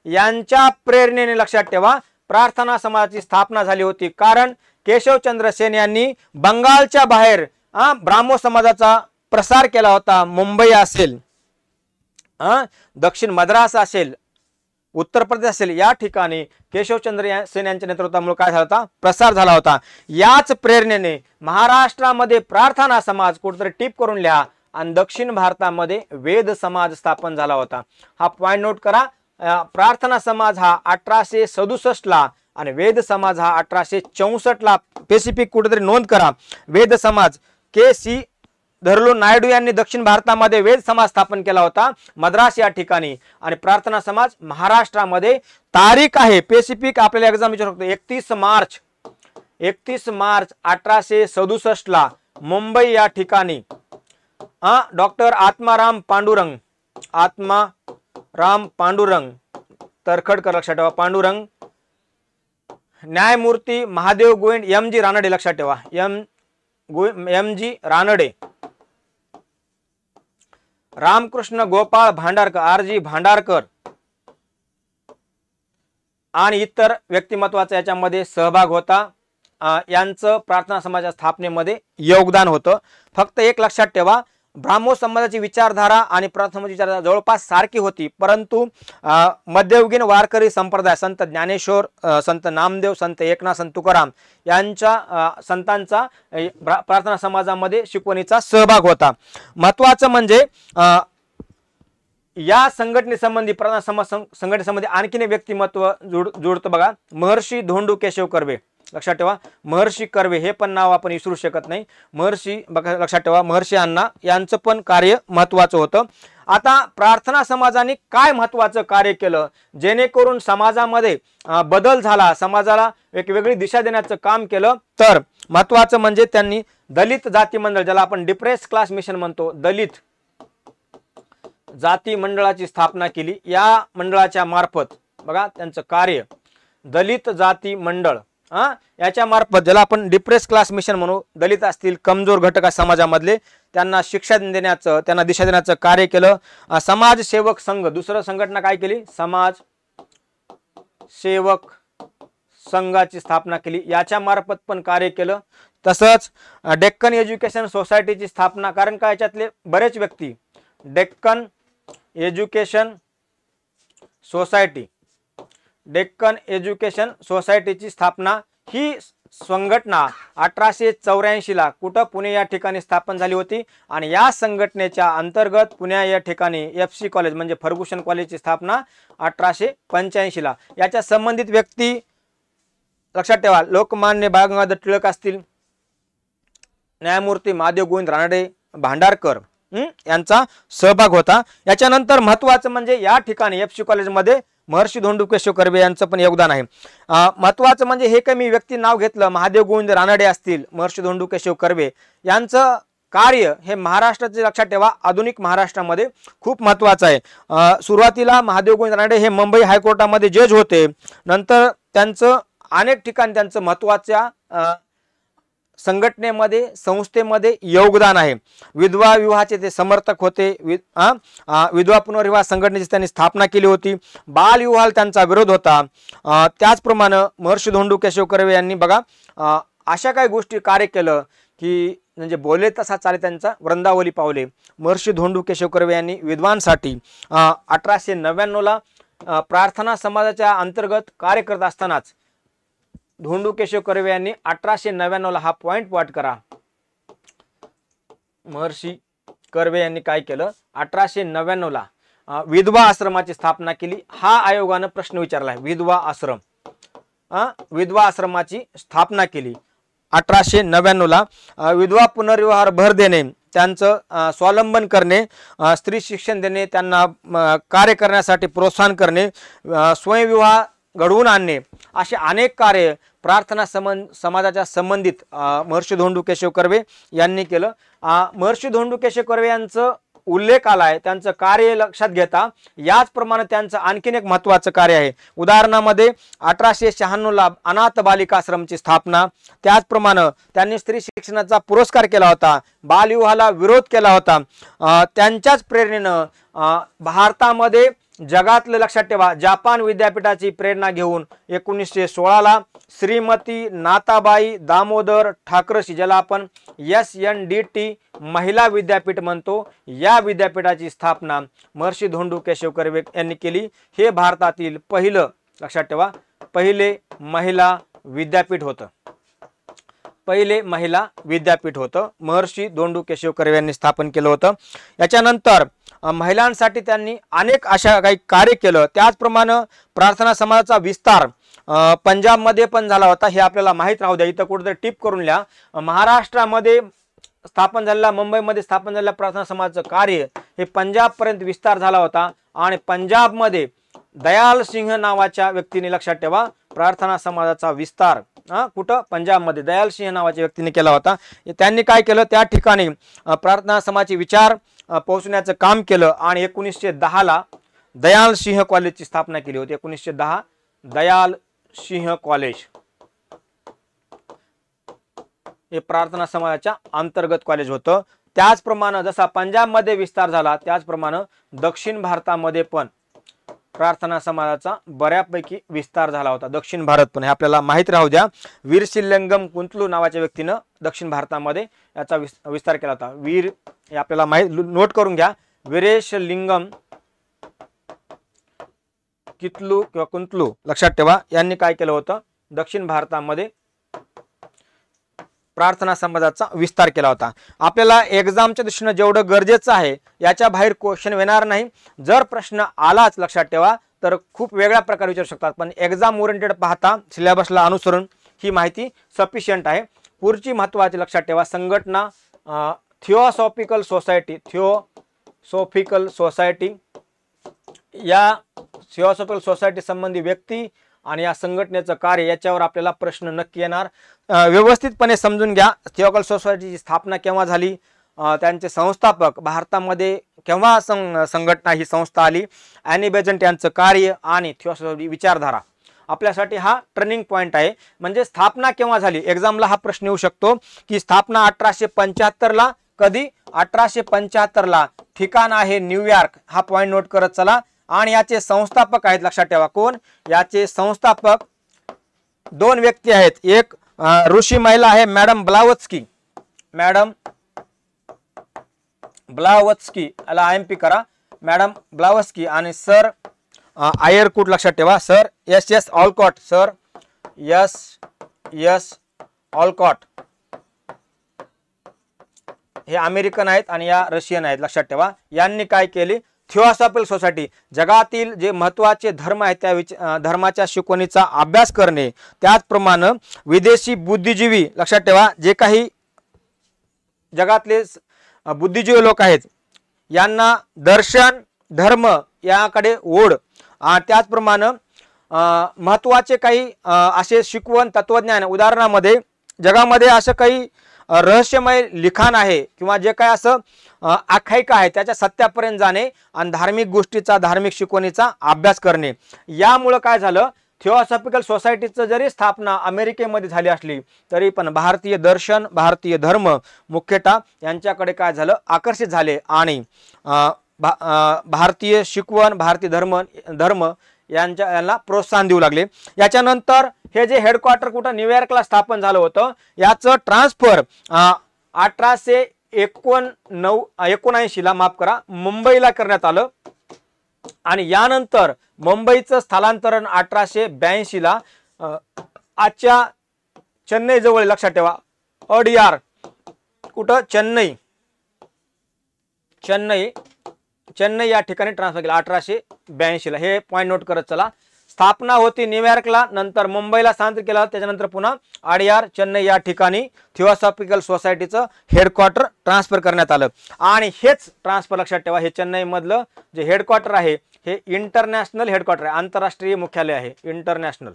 यांच्या प्रेरणेने, लक्षात ठेवा, प्रार्थना समाजाची स्थापना झाली होती. कारण केशवचंद्र सेन यांनी बंगालच्या बाहेर ब्राह्मो समाजाचा प्रसार केला होता. मुंबई असेल, दक्षिण मद्रास असेल, उत्तर प्रदेश असेल, या ठिकाणी केशवचंद्र सेन यांच्या नेतृत्वामुळे काय झाला होता? प्रसार झाला होता. याच प्रेरणेने महाराष्ट्रामध्ये प्रार्थना समाज, कुठेतरी टिप करून लिहा, आणि दक्षिण भारतामध्ये वेद समाज स्थापन झाला होता. हा पॉइंट नोट करा. प्रार्थना समाज हा 1867 ला आणि वेद समाज हा 1864 ला. स्पेसिफिक कुठेतरी नोंद करा. वेद समाज KC धरलो नायडू यांनी दक्षिण भारतामध्ये वेद समाज स्थापन केला होता, मद्रास या ठिकाणी, आणि प्रार्थना समाज महाराष्ट्रामध्ये. तारीख आहे स्पेसिफिक, आपल्याला एक्झाम विचारू शकतो, 31 मार्च 1867 ला मुंबई या ठिकाणी डॉक्टर आत्माराम पांडुरंग तरखडकर, लक्षात ठेवा, पांडुरंग, न्यायमूर्ती महादेव गोविंद MG रानडे, लक्षात ठेवा, MG रानडे, रामकृष्ण गोपाळ भांडारकर, RG भांडारकर, आणि इतर व्यक्तिमत्वाचा याच्यामध्ये सहभाग होता. यांचं प्रार्थना समाजाच्या स्थापनेमध्ये योगदान होतं. फक्त एक लक्षात ठेवा, ब्राह्मो समाजाची विचारधारा आणि प्रार्थना समाजाची विचारधारा जवळपास सारखी होती, परंतु मध्ययुगीन वारकरी संप्रदाय, संत ज्ञानेश्वर, संत नामदेव, संत एकनाथ, संत तुकाराम यांच्या संतांचा प्रार्थना समाजामध्ये शिकवणीचा सहभाग होता. महत्वाचं म्हणजे या संघटनेसंबंधी, प्रार्थना संघटनेसंबंधी आणखीन एक व्यक्तिमत्व जुळतं बघा, महर्षी धोंडू केशव कर्वे, लक्षात ठेवा, महर्षी कर्वे हे पण नाव आपण विसरू शकत नाही. महर्षी बघा, लक्षात ठेवा, महर्षी अण्णा यांचं पण कार्य महत्वाचं होतं. आता प्रार्थना समाजाने काय महत्वाचं कार्य केलं जेणेकरून समाजामध्ये बदल झाला, समाजाला एक वेगळी दिशा देण्याचं काम केलं? तर महत्वाचं म्हणजे त्यांनी दलित जाती मंडळ, ज्याला आपण डिप्रेस क्लास मिशन म्हणतो, दलित जाती मंडळाची स्थापना केली. या मंडळाच्या मार्फत बघा त्यांचं कार्य, दलित जाती मंडळ याच्या मार्फत, ज्याला आपण डिप्रेस क्लास मिशन म्हणू, दलित असतील, कमजोर घटक समाजामधले, त्यांना शिक्षा देण्याचं, त्यांना दिशा देण्याचं कार्य केलं. समाज सेवक संघ, दुसरं संघटना काय केली? समाज सेवक संघाची स्थापना केली, याच्या मार्फत पण कार्य केलं. तसंच डेक्कन एज्युकेशन सोसायटीची स्थापना, कारण का याच्यातले बरेच व्यक्ती डेक्कन एज्युकेशन सोसायटीची स्थापना, ही संघटना 1884 ला कुठं? पुणे या ठिकाणी स्थापन झाली होती. आणि या संघटनेच्या अंतर्गत पुणे या ठिकाणी FC कॉलेज म्हणजे फर्ग्युसन कॉलेजची स्थापना 1885 ला. याच्या संबंधित व्यक्ती लक्षात ठेवा, लोकमान्य बाळ गंगाधर टिळक असतील, न्यायमूर्ती महादेव गोविंद रानडे, भांडारकर यांचा सहभाग होता. याच्यानंतर महत्वाचं म्हणजे या ठिकाणी FC कॉलेजमध्ये महर्षी धोंडू केशव कर्वे यांचं पण योगदान आहे. महत्वाचं म्हणजे हे काही मी व्यक्ती नाव घेतलं, महादेव गोविंद रानडे असतील, महर्षी धोंडू केशव कर्वे यांचं कार्य हे महाराष्ट्राचे, लक्षात ठेवा, आधुनिक महाराष्ट्रामध्ये खूप महत्वाचं आहे. सुरुवातीला महादेव गोविंद रानडे हे मुंबई हायकोर्टामध्ये जज होते. नंतर त्यांचं अनेक ठिकाणी त्यांचं महत्वाच्या संघटनेमध्ये, संस्थेमध्ये योगदान आहे. विधवा विवाहाचे ते समर्थक होते. विधवा पुनर्विवाह संघटनेची त्यांनी स्थापना केली होती. बालविवाहाला त्यांचा विरोध होता. त्याचप्रमाणे महर्षी धोंडू केशव कर्वे यांनी बघा अशा काही गोष्टी कार्य केलं की म्हणजे बोले तसा चाले त्यांचा वृंदावली पावले. महर्षी धोंडू केशव कर्वे यांनी विद्वांसाठी 1899 ला प्रार्थना समाजाच्या अंतर्गत कार्य करत असतानाच धोंडू केशव कर्वे यांनी 1899 ला, हा पॉइंट पाठ करा, महर्षी कर्वे यांनी काय केलं, 1899ला विधवा आश्रमाची स्थापना केली. हा आयोगानं प्रश्न विचारलाय, विधवा आश्रम, विधवा आश्रमाची स्थापना केली 1899ला. विधवा पुनर्विवाहावर भर देणे, त्यांचं स्वावलंबन करणे, स्त्री शिक्षण देणे, त्यांना कार्य करण्यासाठी प्रोत्साहन करणे, स्वयंविवाह घडवून आणणे, असे अनेक कार्य प्रार्थना समाजाच्या संबंधित महर्षी धोंडू केशव कर्वे यांनी केलं. महर्षी धोंडू केशव कर्वे यांचं उल्लेख आलाय, त्यांचं कार्य लक्षात घेता याचप्रमाणे त्यांचं आणखीन एक महत्त्वाचं कार्य आहे. उदाहरणामध्ये 1896ला अनाथ बालिकाश्रमची स्थापना, त्याचप्रमाणे त्यांनी स्त्री शिक्षणाचा पुरस्कार केला होता, बालविवाहाला विरोध केला होता. त्यांच्याच प्रेरणेनं भारतामध्ये जगातलं, लक्षात ठेवा, जापान विद्यापीठाची प्रेरणा घेऊन 1916ला श्रीमती नाथाबाई दामोदर ठाकरसी, ज्याला आपण SNDT महिला विद्यापीठ म्हणतो, या विद्यापीठाची स्थापना महर्षी धोंडू केशव कर्वे यांनी केली. हे भारतातील पहिलं, लक्षात ठेवा, पहिले महिला विद्यापीठ होतं, पहिले महिला विद्यापीठ होतं, महर्षी धोंडू केशव कर्वे यांनी स्थापन केलं होतं. याच्यानंतर महिलांसाठी त्यांनी अनेक अशा काही कार्य केलं. त्याचप्रमाणे प्रार्थना समाजाचा विस्तार पंजाबमध्ये पण झाला होता, हे आपल्याला माहीत राहू द्या. इथं कुठेतरी टिप करून लिहा. महाराष्ट्रामध्ये स्थापन झालेला, मुंबईमध्ये स्थापन झालेल्या प्रार्थना समाजाचं कार्य हे पंजाबपर्यंत विस्तार झाला होता. आणि पंजाबमध्ये दयाल सिंह नावाच्या व्यक्तीने, लक्षात ठेवा, प्रार्थना समाजाचा विस्तार कुठं, पंजाबमध्ये दयाल सिंह नावाच्या व्यक्तीने केला होता. त्यांनी काय केलं, त्या ठिकाणी प्रार्थना समाजाचे विचार पोहोचण्याचं काम केलं. आणि 1910ला दयाल सिंह कॉलेजची स्थापना केली होती. 1910 दयाल सिंह कॉलेज हे प्रार्थना समाजाच्या अंतर्गत कॉलेज होतं. त्याचप्रमाणे जसा पंजाबमध्ये विस्तार झाला, त्याचप्रमाणे दक्षिण भारतामध्ये पण प्रार्थना समाजाचा बऱ्यापैकी विस्तार झाला होता. दक्षिण भारत पण, हे आपल्याला माहीत राहू द्या. वीरसिलिंगम कुंतलू नावाच्या व्यक्तीनं दक्षिण भारतामध्ये याचा विस्तार केला होता. वीर, हे आपल्याला माहीत, नोट करून घ्या. वीरेशलिंगम कितलू किंवा कुंतलू, लक्षात ठेवा, यांनी काय केलं होतं, दक्षिण भारतामध्ये प्रार्थना समाजाचा विस्तार केला होता. आपल्याला एक्झामच्या दृष्टीने जेवढं गरजेचं आहे याच्या बाहेर क्वेश्चन येणार नाही. जर प्रश्न आलाच, लक्षात ठेवा, तर खूप वेगळ्या प्रकारे विचारू शकतात, पण एक्झाम ओरिएंटेड पाहता सिलेबसला अनुसरून ही माहिती सफिशियंट आहे. पुढची महत्त्वाची, लक्षात ठेवा, संघटना थिओसॉफिकल सोसायटी, थिओसॉफिकल सोसायटी, या थिओसॉफिकल सोसायटी संबंधी व्यक्ती आणि या संघटनेचं कार्य, याच्यावर आपल्याला प्रश्न नक्की येणार. व्यवस्थितपणे समजून घ्या. थिओसॉफिकल सोसायटीची स्थापना केव्हा झाली, त्यांचे संस्थापक, भारतामध्ये केव्हा संघटना ही संस्था आली, ॲनी बेझंट यांचं कार्य आणि थिओसॉफी विचारधारा, आपल्यासाठी हा टर्निंग पॉइंट आहे. म्हणजे स्थापना केव्हा झाली, एक्झामला हा प्रश्न येऊ शकतो की स्थापना 1875ला, कधी, 1875ला, ठिकाण आहे न्यूयॉर्क, हा पॉइंट नोट करत चला. आणि याचे संस्थापक आहेत, लक्षात ठेवा, कोण, याचे संस्थापक दोन व्यक्ती आहेत. एक ऋषी महिला आहे मॅडम ब्लावत्स्की, मॅडम ब्लावत्स्की, याला IMP करा, मॅडम ब्लावत्स्की, आणि सर आयरकूट, लक्षात ठेवा, sir S Olcott, sir S Olcott, हे अमेरिकन आहेत आणि या रशियन आहेत, लक्षात ठेवा. यांनी काय केले, थिओसॉफिकल सोसायटी, जगातील जे महत्त्वाचे धर्म आहेत त्या धर्माच्या शिकवणीचा अभ्यास करणे, त्याचप्रमाणे विदेशी बुद्धिजीवी, लक्षात ठेवा, जे काही जगातले बुद्धिजीवी लोक आहेत, यांना दर्शन, धर्म याकडे ओढ, त्याचप्रमाणे महत्त्वाचे काही असे शिकवण, तत्वज्ञान, उदाहरणामध्ये जगामध्ये असं काही रहस्यमय लिखाण आहे किंवा जे काय असं आख्यायिका आहे त्याच्या सत्यापर्यंत जाणे आणि धार्मिक गोष्टीचा, धार्मिक शिकवणीचा अभ्यास करणे. यामुळे काय झालं, थिओसॉफिकल सोसायटीचं जरी स्थापना अमेरिकेमध्ये झाली असली तरी पण भारतीय दर्शन, भारतीय धर्म मुख्यतः यांच्याकडे काय झालं, आकर्षित झाले आणि भारतीय शिकवण, भारतीय धर्म यांना प्रोत्साहन देऊ लागले. याच्यानंतर हे जे हेडक्वार्टर कुठं न्यूयॉर्कला स्थापन झालं होतं, याचं ट्रान्सफर 1879ला, माफ करा, मुंबईला करण्यात आलं. आणि यानंतर मुंबईचं स्थलांतरण 1882ला आजच्या चेन्नई जवळ, लक्षात ठेवा, अडियार, कुठं, चेन्नई, चेन्नई चेन्नई या ठिकाणी ट्रान्सफर केला 1882 ला। हे पॉईंट नोट करत चला। स्थापना होती न्यूयॉर्कला, नंतर मुंबईला स्थानांतरित केलं, त्याच्यानंतर पुन्हा आडियार चेन्नई या ठिकाणी थिओसॉफिकल सोसायटीचं हेडक्वार्टर ट्रान्सफर करण्यात आलं। आणि हेच ट्रान्सफर लक्षात ठेवा, हे चेन्नई मधलं जे हेडक्वार्टर आहे हे इंटरनॅशनल हेडक्वार्टर आहे, आंतरराष्ट्रीय मुख्यालय आहे। इंटरनॅशनल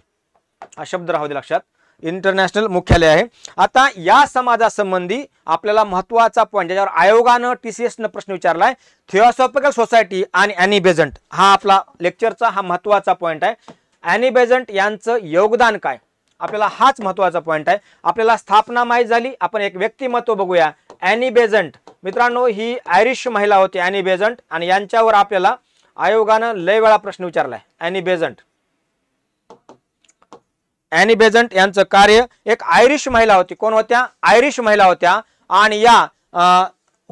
हा शब्द राहू दे लक्षात, इंटरनॅशनल मुख्यालय आहे। आता या समाजासंबंधी आपल्याला महत्त्वाचा पॉईंट ज्याच्यावर आयोगानं TCSनं प्रश्न विचारलाय, थिओसॉफिकल सोसायटी आणि ॲनी बेझंट, हा आपला लेक्चरचा हा महत्त्वाचा पॉईंट आहे। ॲनी बेझंट यांचं योगदान काय, आपल्याला हाच महत्त्वाचा पॉईंट आहे। आपल्याला स्थापना माहीत झाली, आपण एक व्यक्तिमत्व बघूया। ॲनी बेझंट मित्रांनो ही आयरिश महिला होती ॲनी बेझंट, आणि यांच्यावर आपल्याला आयोगानं लय वेळा प्रश्न विचारलाय। ॲनी बेझंट यांचं कार्य, एक आयरिश महिला होती। कोण होत्या? आयरिश महिला होत्या, आणि या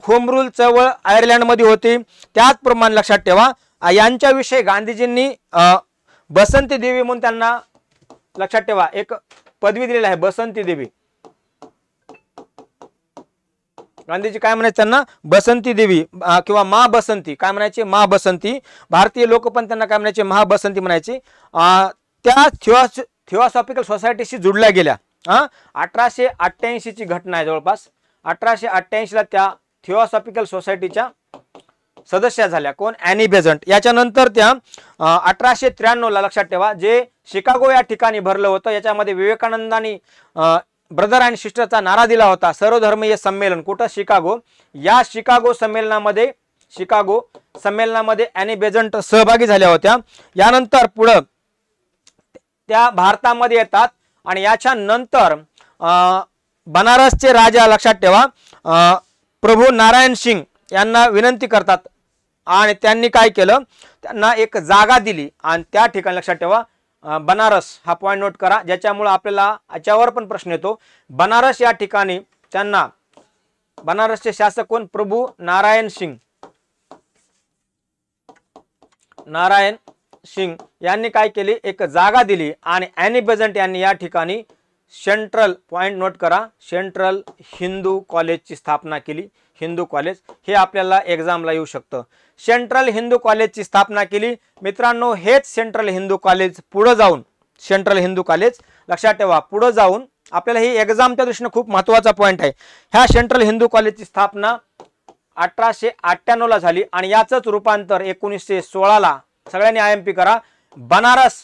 होम रूल चळवळ आयर्लंडमध्ये होती। त्याचप्रमाणे लक्षात ठेवा यांच्याविषयी गांधीजींनी बसंती देवी म्हणून त्यांना लक्षात ठेवा एक पदवी दिलेली आहे, बसंती देवी। गांधीजी काय म्हणायचे त्यांना? बसंती देवी किंवा मा बसंती, काय म्हणायचे? मा बसंती। भारतीय लोक पण त्यांना काय म्हणायचे? महाबसंती म्हणायचे। त्या थिओसॉफिकल सोसायटीशी जुडल्या गेल्या। 1888 ची घटना आहे जवळपास, 1888 ला त्या थिओसॉफिकल सोसायटीच्या सदस्य झाल्या। कोण? Annie Besant. याच्यानंतर त्या 1893 ला लक्षात ठेवा जे शिकागो या ठिकाणी भरलं होतं, याच्यामध्ये विवेकानंदांनी ब्रदर अँड सिस्टरचा नारा दिला होता, सर्वधर्मीय संमेलन। कुठं? शिकागो। या शिकागो संमेलनामध्ये ॲनी बेझंट सहभागी झाल्या होत्या। यानंतर पुढं त्या भारतामध्ये येतात, आणि याच्या नंतर बनारसचे राजा लक्षात ठेवा प्रभू नारायण सिंग यांना विनंती करतात, आणि त्यांनी काय केलं? त्यांना एक जागा दिली, आणि त्या ठिकाणी लक्षात ठेवा बनारस हा पॉईंट नोट करा, ज्याच्यामुळे आपल्याला याच्यावर पण प्रश्न येतो। बनारस या ठिकाणी त्यांना बनारसचे शासक कोण? प्रभू नारायण सिंग यांनी काय केली? एक जागा दिली, आणि ॲनी बेझंट यांनी या ठिकाणी सेंट्रल पॉईंट नोट करा सेंट्रल हिंदू कॉलेजची स्थापना केली। हिंदू कॉलेज हे आपल्याला एक्झामला येऊ शकतं। सेंट्रल हिंदू कॉलेजची स्थापना केली मित्रांनो। हेच सेंट्रल हिंदू कॉलेज पुढे जाऊन, सेंट्रल हिंदू कॉलेज लक्षात ठेवा पुढे जाऊन आपल्याला ही एक्झामच्या दृष्टीने खूप महत्त्वाचा पॉईंट आहे। ह्या सेंट्रल हिंदू कॉलेजची स्थापना 1898 ला झाली, आणि याचंच रूपांतर 1916 ला सगळ्यांनी IMP करा बनारस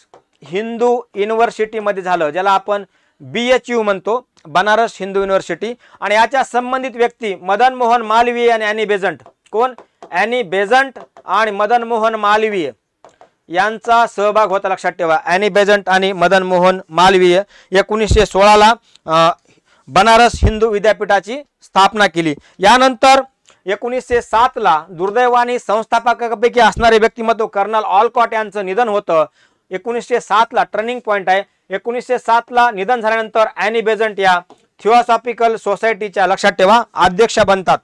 हिंदू युनिव्हर्सिटी मध्ये झालं, ज्याला आपण BHU म्हणतो, बनारस हिंदू युनिव्हर्सिटी। आणि याच्या संबंधित व्यक्ती मदन मोहन मालवीय आणि ॲनी बेझंट। कोण? ॲनी बेझंट आणि मदन मोहन मालवीय यांचा सहभाग होता लक्षात ठेवा। ॲनी बेझंट आणि मदन मोहन मालवीय 1916 ला बनारस हिंदू विद्यापीठाची स्थापना केली। यानंतर 1907 ला दुर्दैवाने संस्थापकांपैकी असणारे व्यक्तिमत्व कर्नल ऑलकॉट यांचं निधन होतं। 1907 ला टर्निंग पॉईंट आहे। 1907 ला निधन झाल्यानंतर ॲनी बेझंट या थिओसॉफिकल सोसायटीच्या लक्षात ठेवा अध्यक्षा बनतात।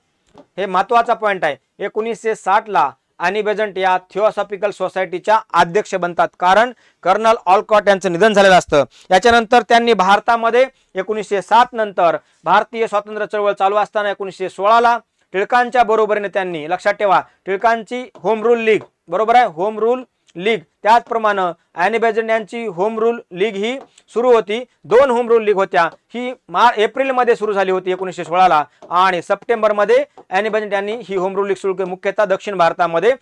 हे महत्त्वाचा पॉईंट आहे। 1907 ला ॲनी बेझंट या थिओसॉफिकल सोसायटीच्या अध्यक्ष बनतात, कारण कर्नल ऑलकॉट यांचं निधन झालेलं असतं। याच्यानंतर त्यांनी भारतामध्ये 1907 नंतर भारतीय स्वातंत्र्य चळवळ चालू असताना 1916 ला टिळकांच्या बरोबरीने त्यांनी लक्षात ठेवा टिळकांची होम रूल लीग, बरोबर आहे, होम रूल लीग, त्याचप्रमाणे ॲनी बेझंट यांची होम रूल लीग ही सुरू होती। 2 होम रूल लीग होत्या, ही एप्रिल मध्ये सुरू झाली होती 1916 ला, आणि सप्टेंबर मध्ये ॲनी बेझंट यांनी ही होम रूल लीग सुरू केली। मुख्यतः दक्षिण भारतामध्ये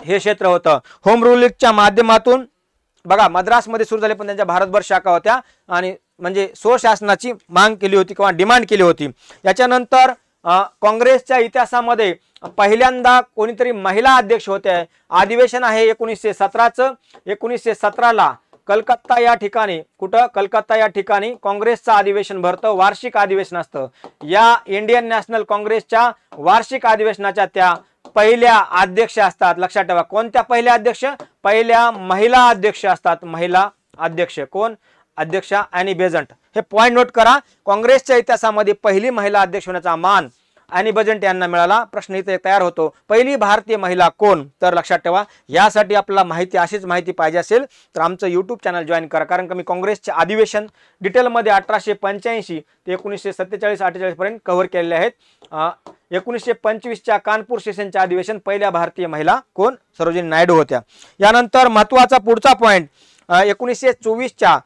हे क्षेत्र होतं। होम रूल लीगच्या माध्यमातून बघा मद्रासमध्ये सुरू झाले, पण त्यांच्या भारतभर शाखा होत्या, आणि म्हणजे स्वशासनाची मांग केली होती किंवा डिमांड केली होती। याच्यानंतर काँग्रेसच्या इतिहासामध्ये पहिल्यांदा कोणीतरी महिला अध्यक्ष होते। अधिवेशन आहे 1917चं। 1917 ला कलकत्ता या ठिकाणी, कुठं? कलकत्ता या ठिकाणी काँग्रेसचं अधिवेशन भरतं, वार्षिक अधिवेशन असतं। या इंडियन नॅशनल काँग्रेसच्या वार्षिक अधिवेशनाच्या त्या पहिल्या अध्यक्ष असतात। लक्षात ठेवा कोणत्या पहिल्या अध्यक्ष? पहिल्या महिला अध्यक्ष असतात। महिला अध्यक्ष कोण? अध्यक्षा ॲनी बेझंट। हे पॉइंट नोट करा। काँग्रेसच्या इतिहासामध्ये पहिली महिला अध्यक्ष होण्याचा मान ॲनी बेझंट यांना मिळाला। प्रश्न इथे तयार होतो, पहिली भारतीय महिला कोण? तर लक्षात ठेवा यासाठी आपल्याला माहिती, अशीच माहिती पाहिजे असेल तर आमचं YouTube चॅनल जॉईन करा, कारण का मी काँग्रेसचे अधिवेशन डिटेलमध्ये 1885 ते 1947-48 पर्यंत कव्हर केलेले आहेत। 1925च्या कानपूर सेशनचे अधिवेशन पहिल्या भारतीय महिला कोण? सरोजिनी नायडू होत्या. यानंतर महत्त्वाचा पुढचा पॉइंट 1924च्या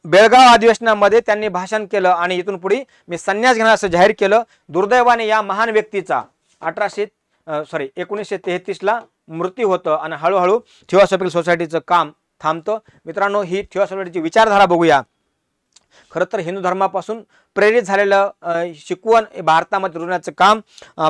बेळगाव अधिवेशनामध्ये त्यांनी भाषण केलं आणि इथून पुढे मी संन्यास घेणार असं जाहीर केलं. दुर्दैवाने या महान व्यक्तीचा 1933ला मृत्यू होतं आणि हळूहळू थिओसॉफिकल सोसायटीचं काम थांबतं. मित्रांनो, ही थिओसॉफिकलची विचारधारा बघूया. खरं तर हिंदू धर्मापासून प्रेरित झालेलं शिकवण भारतामध्ये रुजवण्याचं काम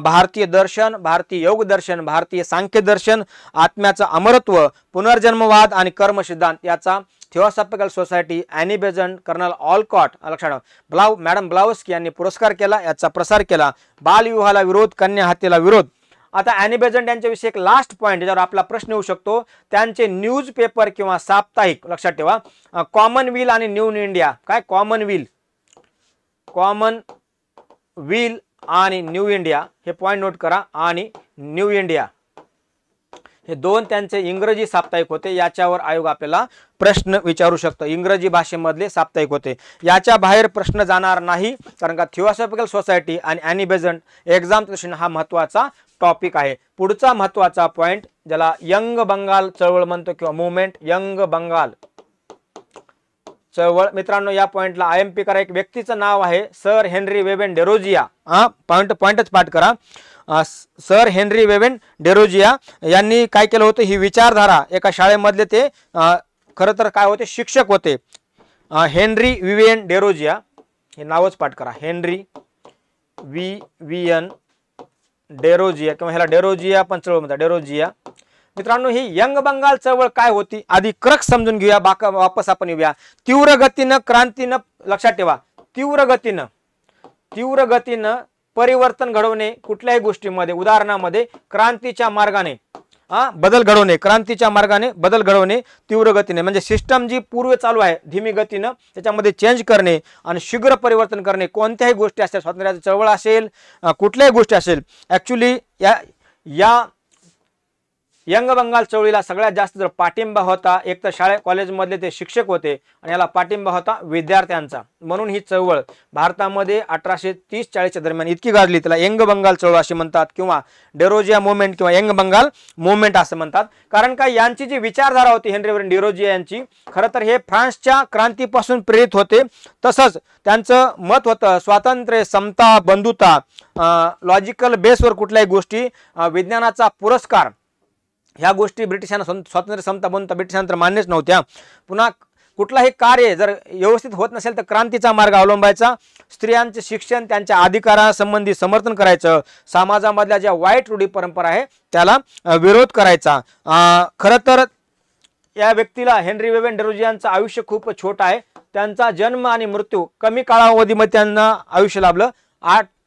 भारतीय दर्शन, भारतीय योग दर्शन, भारतीय सांख्य दर्शन, आत्म्याचं अमरत्व, पुनर्जन्मवाद आणि कर्म सिद्धांत याचा theosophical society, Annie Besant, colonel Olcott, लक्षात मॅडम ब्लाउस्की यांनी पुरस्कार केला, याचा प्रसार केला. बालविवाहाला विरोध, कन्या हत्येला विरोध. आता ॲनी बेझंट यांच्याविषयी एक लास्ट पॉईंट ज्यावर आपला प्रश्न येऊ शकतो. त्यांचे न्यूज पेपर किंवा साप्ताहिक, लक्षात ठेवा, कॉमनवेल आणि न्यू इंडिया. काय? कॉमनवेल आणि न्यू इंडिया, हे पॉईंट नोट करा. आणि न्यू इंडिया हे दोन त्यांचे इंग्रजी साप्ताहिक होते. याच्यावर आयोग आपल्याला प्रश्न विचारू शकतो. इंग्रजी भाषेमधले साप्ताहिक होते. याच्या बाहेर प्रश्न जाणार नाही, कारण का थिओसॉफिकल सोसायटी आणि ॲनी बेझंट एक्झाम क्वेश्चन हा महत्त्वाचा टॉपिक आहे. पुढचा महत्त्वाचा पॉईंट ज्याला यंग बंगाल चळवळ म्हणतो किंवा मुवमेंट, यंग बंगाल चळवळ. मित्रांनो, या पॉइंटला IMP करा. एक व्यक्तीचं नाव आहे सर हेनरी वेबन डेरोजिया. पॉइंटच पाठ करा. सर हेनरी वेबन डेरोजिया यांनी काय केलं होतं? ही विचारधारा एका शाळेमधले ते खरं तर काय होते? शिक्षक होते. हेनरी विवियन डेरोजिया, हे नावच पाठ करा. हेनरी विवियन डेरोजिया किंवा ह्याला डेरोजिया पण चळवळ म्हणतात, डेरोजिया. मित्रांनो, ही यंग बंगाल चळवळ काय होती? आधी क्रक्स समजून घेऊया, वापस आपण येऊया. तीव्र गतीनं क्रांतीनं, लक्षात ठेवा, तीव्र गतीनं परिवर्तन घडवणे कुठल्याही गोष्टीमध्ये, उदाहरणामध्ये क्रांतीच्या मार्गाने बदल घडवणे, क्रांतीच्या मार्गाने बदल घडवणे तीव्र गतीने, म्हणजे सिस्टम जी पूर्व चालू आहे धीमी गतीनं त्याच्यामध्ये चेंज करणे आणि शीघ्र परिवर्तन करणे. कोणत्याही गोष्टी असेल, स्वातंत्र्याची चळवळ असेल, कुठल्याही गोष्टी असेल. ॲक्च्युली या यंग बंगाल चळवळीला सगळ्यात जास्त जर पाठिंबा होता, एक तर शाळे कॉलेजमधले ते शिक्षक होते आणि याला पाठिंबा होता विद्यार्थ्यांचा. म्हणून ही चळवळ भारतामध्ये 1830-40च्या दरम्यान इतकी गाजली, त्याला यंग बंगाल चळवळ असे म्हणतात किंवा डेरोजिया मुवमेंट किंवा यंग बंगाल मुवमेंट असं म्हणतात. कारण का यांची जी विचारधारा होती हेनरी वेबन डेरोजिया यांची, खरं तर हे फ्रान्सच्या क्रांतीपासून प्रेरित होते. तसंच त्यांचं मत होतं स्वातंत्र्य, समता, बंधुता, लॉजिकल बेसवर कुठल्याही गोष्टी, विज्ञानाचा पुरस्कार, ह्या गोष्टी ब्रिटिशांना, स्वातंत्र्य, समता, बंधुता ब्रिटिशांना तर मान्यच नव्हत्या. पुन्हा कुठलाही कार्य जर व्यवस्थित होत नसेल तर क्रांतीचा मार्ग अवलंबायचा. स्त्रियांचे शिक्षण, त्यांच्या अधिकारासंबंधी समर्थन करायचं. समाजामधल्या ज्या वाईट रूढी परंपरा आहे त्याला विरोध करायचा. खरं तर या व्यक्तीला, हेनरी वेबन डेरोजियांचं आयुष्य खूप छोटं आहे. त्यांचा जन्म आणि मृत्यू कमी कालावधीमध्ये त्यांना आयुष्य लाभलं.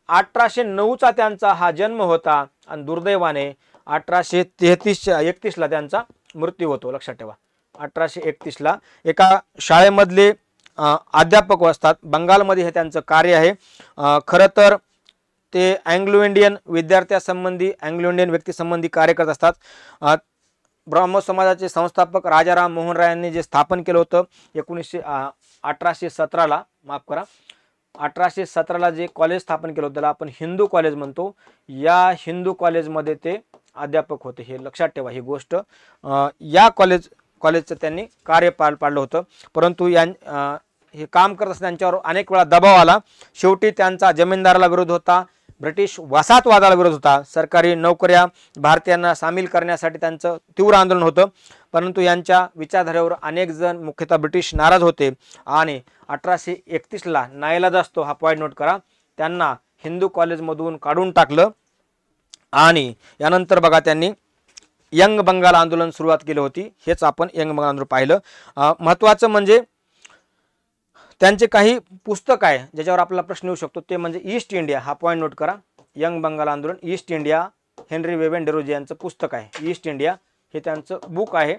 1809चा त्यांचा हा जन्म होता आणि दुर्दैवाने 1831ला त्यांचा मृत्यू होतो. लक्षात ठेवा, 1831ला. एका शाळेमधले अध्यापक असतात. बंगालमध्ये हे त्यांचं कार्य आहे. खरं तर ते अँग्लो इंडियन विद्यार्थ्यासंबंधी, अँग्लो इंडियन व्यक्तीसंबंधी कार्य करत असतात. ब्राह्मो समाजाचे संस्थापक राजाराम मोहन राय यांनी जे स्थापन केलं होतं 1817ला, माफ करा, 1817ला जे कॉलेज स्थापन केलं होतं त्याला आपण हिंदू कॉलेज म्हणतो. या हिंदू कॉलेजमध्ये ते अध्यापक होते. हे लक्षात ठेवा ही गोष्ट. या कॉलेजचं त्यांनी कार्य पार पाडलं होतं. परंतु हे काम करत असताना त्यांच्यावर अनेक वेळा दबाव आला. शेवटी त्यांचा जमीनदाराला विरोध होता, ब्रिटिश वसाहतवादाला विरोध होता, सरकारी नोकऱ्या भारतीयांना सामील करण्यासाठी त्यांचं तीव्र आंदोलन होतं. परंतु यांच्या विचारधारेवर अनेक जण, मुख्यतः ब्रिटिश, नाराज होते आणि 1831ला नाईलाज असतो, हा पॉईंट नोट करा, त्यांना हिंदू कॉलेजमधून काढून टाकलं. आणि यानंतर बघा त्यांनी यंग बंगाल आंदोलन सुरुवात केली होती. हेच आपण यंग बंगाल आंदोलन पाहिलं. महत्त्वाचं म्हणजे त्यांचे काही पुस्तक आहे ज्याच्यावर आपला प्रश्न येऊ शकतो, ते म्हणजे ईस्ट इंडिया. हा पॉईंट नोट करा. यंग बंगाल आंदोलन, ईस्ट इंडिया, हेनरी वेबन डेरोजिया यांचं पुस्तक आहे ईस्ट इंडिया. हे त्यांचं बुक आहे.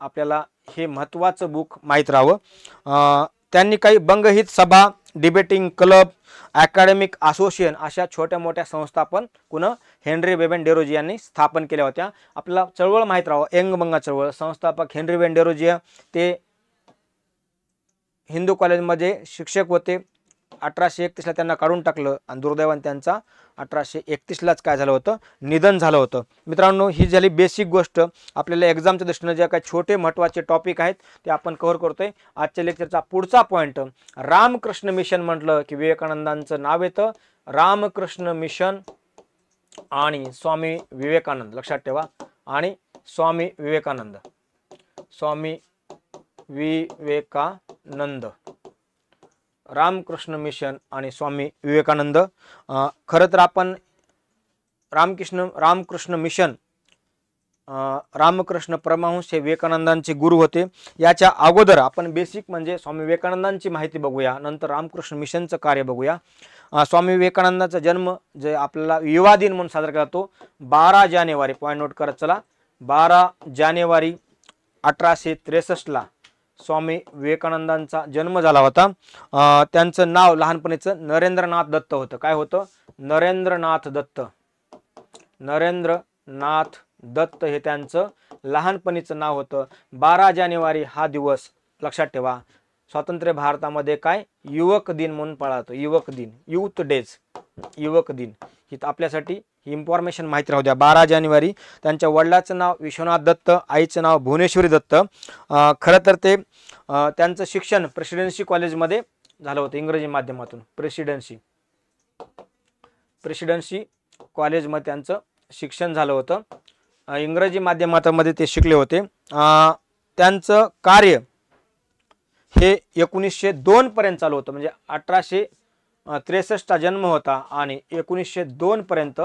आपल्याला हे महत्त्वाचं बुक माहीत राहावं. त्यांनी काही बंगहित सभा, डिबेटिंग क्लब, अकॅडमिक असोसिएशन अशा छोट्या मोठ्या संस्था पण हेनरी वेबन डेरोजिया यांनी स्थापन केल्या होत्या. आपल्याला चळवळ माहीत राहावं. यंग बंगाल चळवळ संस्थापक हेनरी वेबन डेरोजिया, ते हिंदू कॉलेजमध्ये शिक्षक होते. 1831ला त्यांना काढून टाकलं आणि दुर्दैवाने त्यांचा 1831लाच काय झालं होतं, निधन झालं होतं. मित्रांनो, ही झाली बेसिक गोष्ट. आपल्याला एक्झामच्या दृष्टीने जे काही छोटे महत्त्वाचे टॉपिक आहेत ते आपण कव्हर करतोय. आजच्या लेक्चरचा पुढचा पॉईंट, रामकृष्ण मिशन म्हटलं की विवेकानंदांचं नाव येतं. रामकृष्ण मिशन आणि स्वामी विवेकानंद लक्षात ठेवा. आणि स्वामी विवेकानंद, स्वामी विवेकानंद, रामकृष्ण मिशन आणि स्वामी विवेकानंद. खरं तर आपण रामकृष्ण मिशन, रामकृष्ण परमहंस हे विवेकानंदांचे गुरु होते. याच्या अगोदर आपण बेसिक म्हणजे स्वामी विवेकानंदांची माहिती बघूया, नंतर रामकृष्ण मिशनचं कार्य बघूया. स्वामी विवेकानंदांचा जन्म जे आपल्याला युवा दिन म्हणून साजरा केला जातो 12 जानेवारी, पॉईंट नोट करत चला, 12 जानेवारी 1863ला स्वामी विवेकानंदांचा जन्म झाला होता. त्यांचं नाव लहानपणीचं नरेंद्रनाथ दत्त होतं. काय होतं? नरेंद्रनाथ दत्त. नरेंद्रनाथ दत्त हे त्यांचं लहानपणीचं नाव होतं. 12 जानेवारी हा दिवस लक्षात ठेवा स्वातंत्र्य भारतामध्ये काय युवक दिन म्हणून पाळला जातो. युवक दिन, युथ डेज, युवक दिन. ही आपल्यासाठी ही इन्फॉर्मेशन माहिती राहू द्या. 12 जानेवारी. त्यांच्या वडिलाचं नाव विश्वनाथ दत्त, आईचं नाव भुवनेश्वरी दत्त. खरं तर ते त्यांचं शिक्षण प्रेसिडेन्सी कॉलेजमध्ये झालं होतं इंग्रजी माध्यमातून. प्रेसिडेन्सी कॉलेजमध्ये त्यांचं शिक्षण झालं होतं. इंग्रजी माध्यमामध्ये ते शिकले होते. त्यांचं कार्य हे 1902 पर्यंत चालू होतं. म्हणजे 1863चा जन्म होता आणि 1902 पर्यंत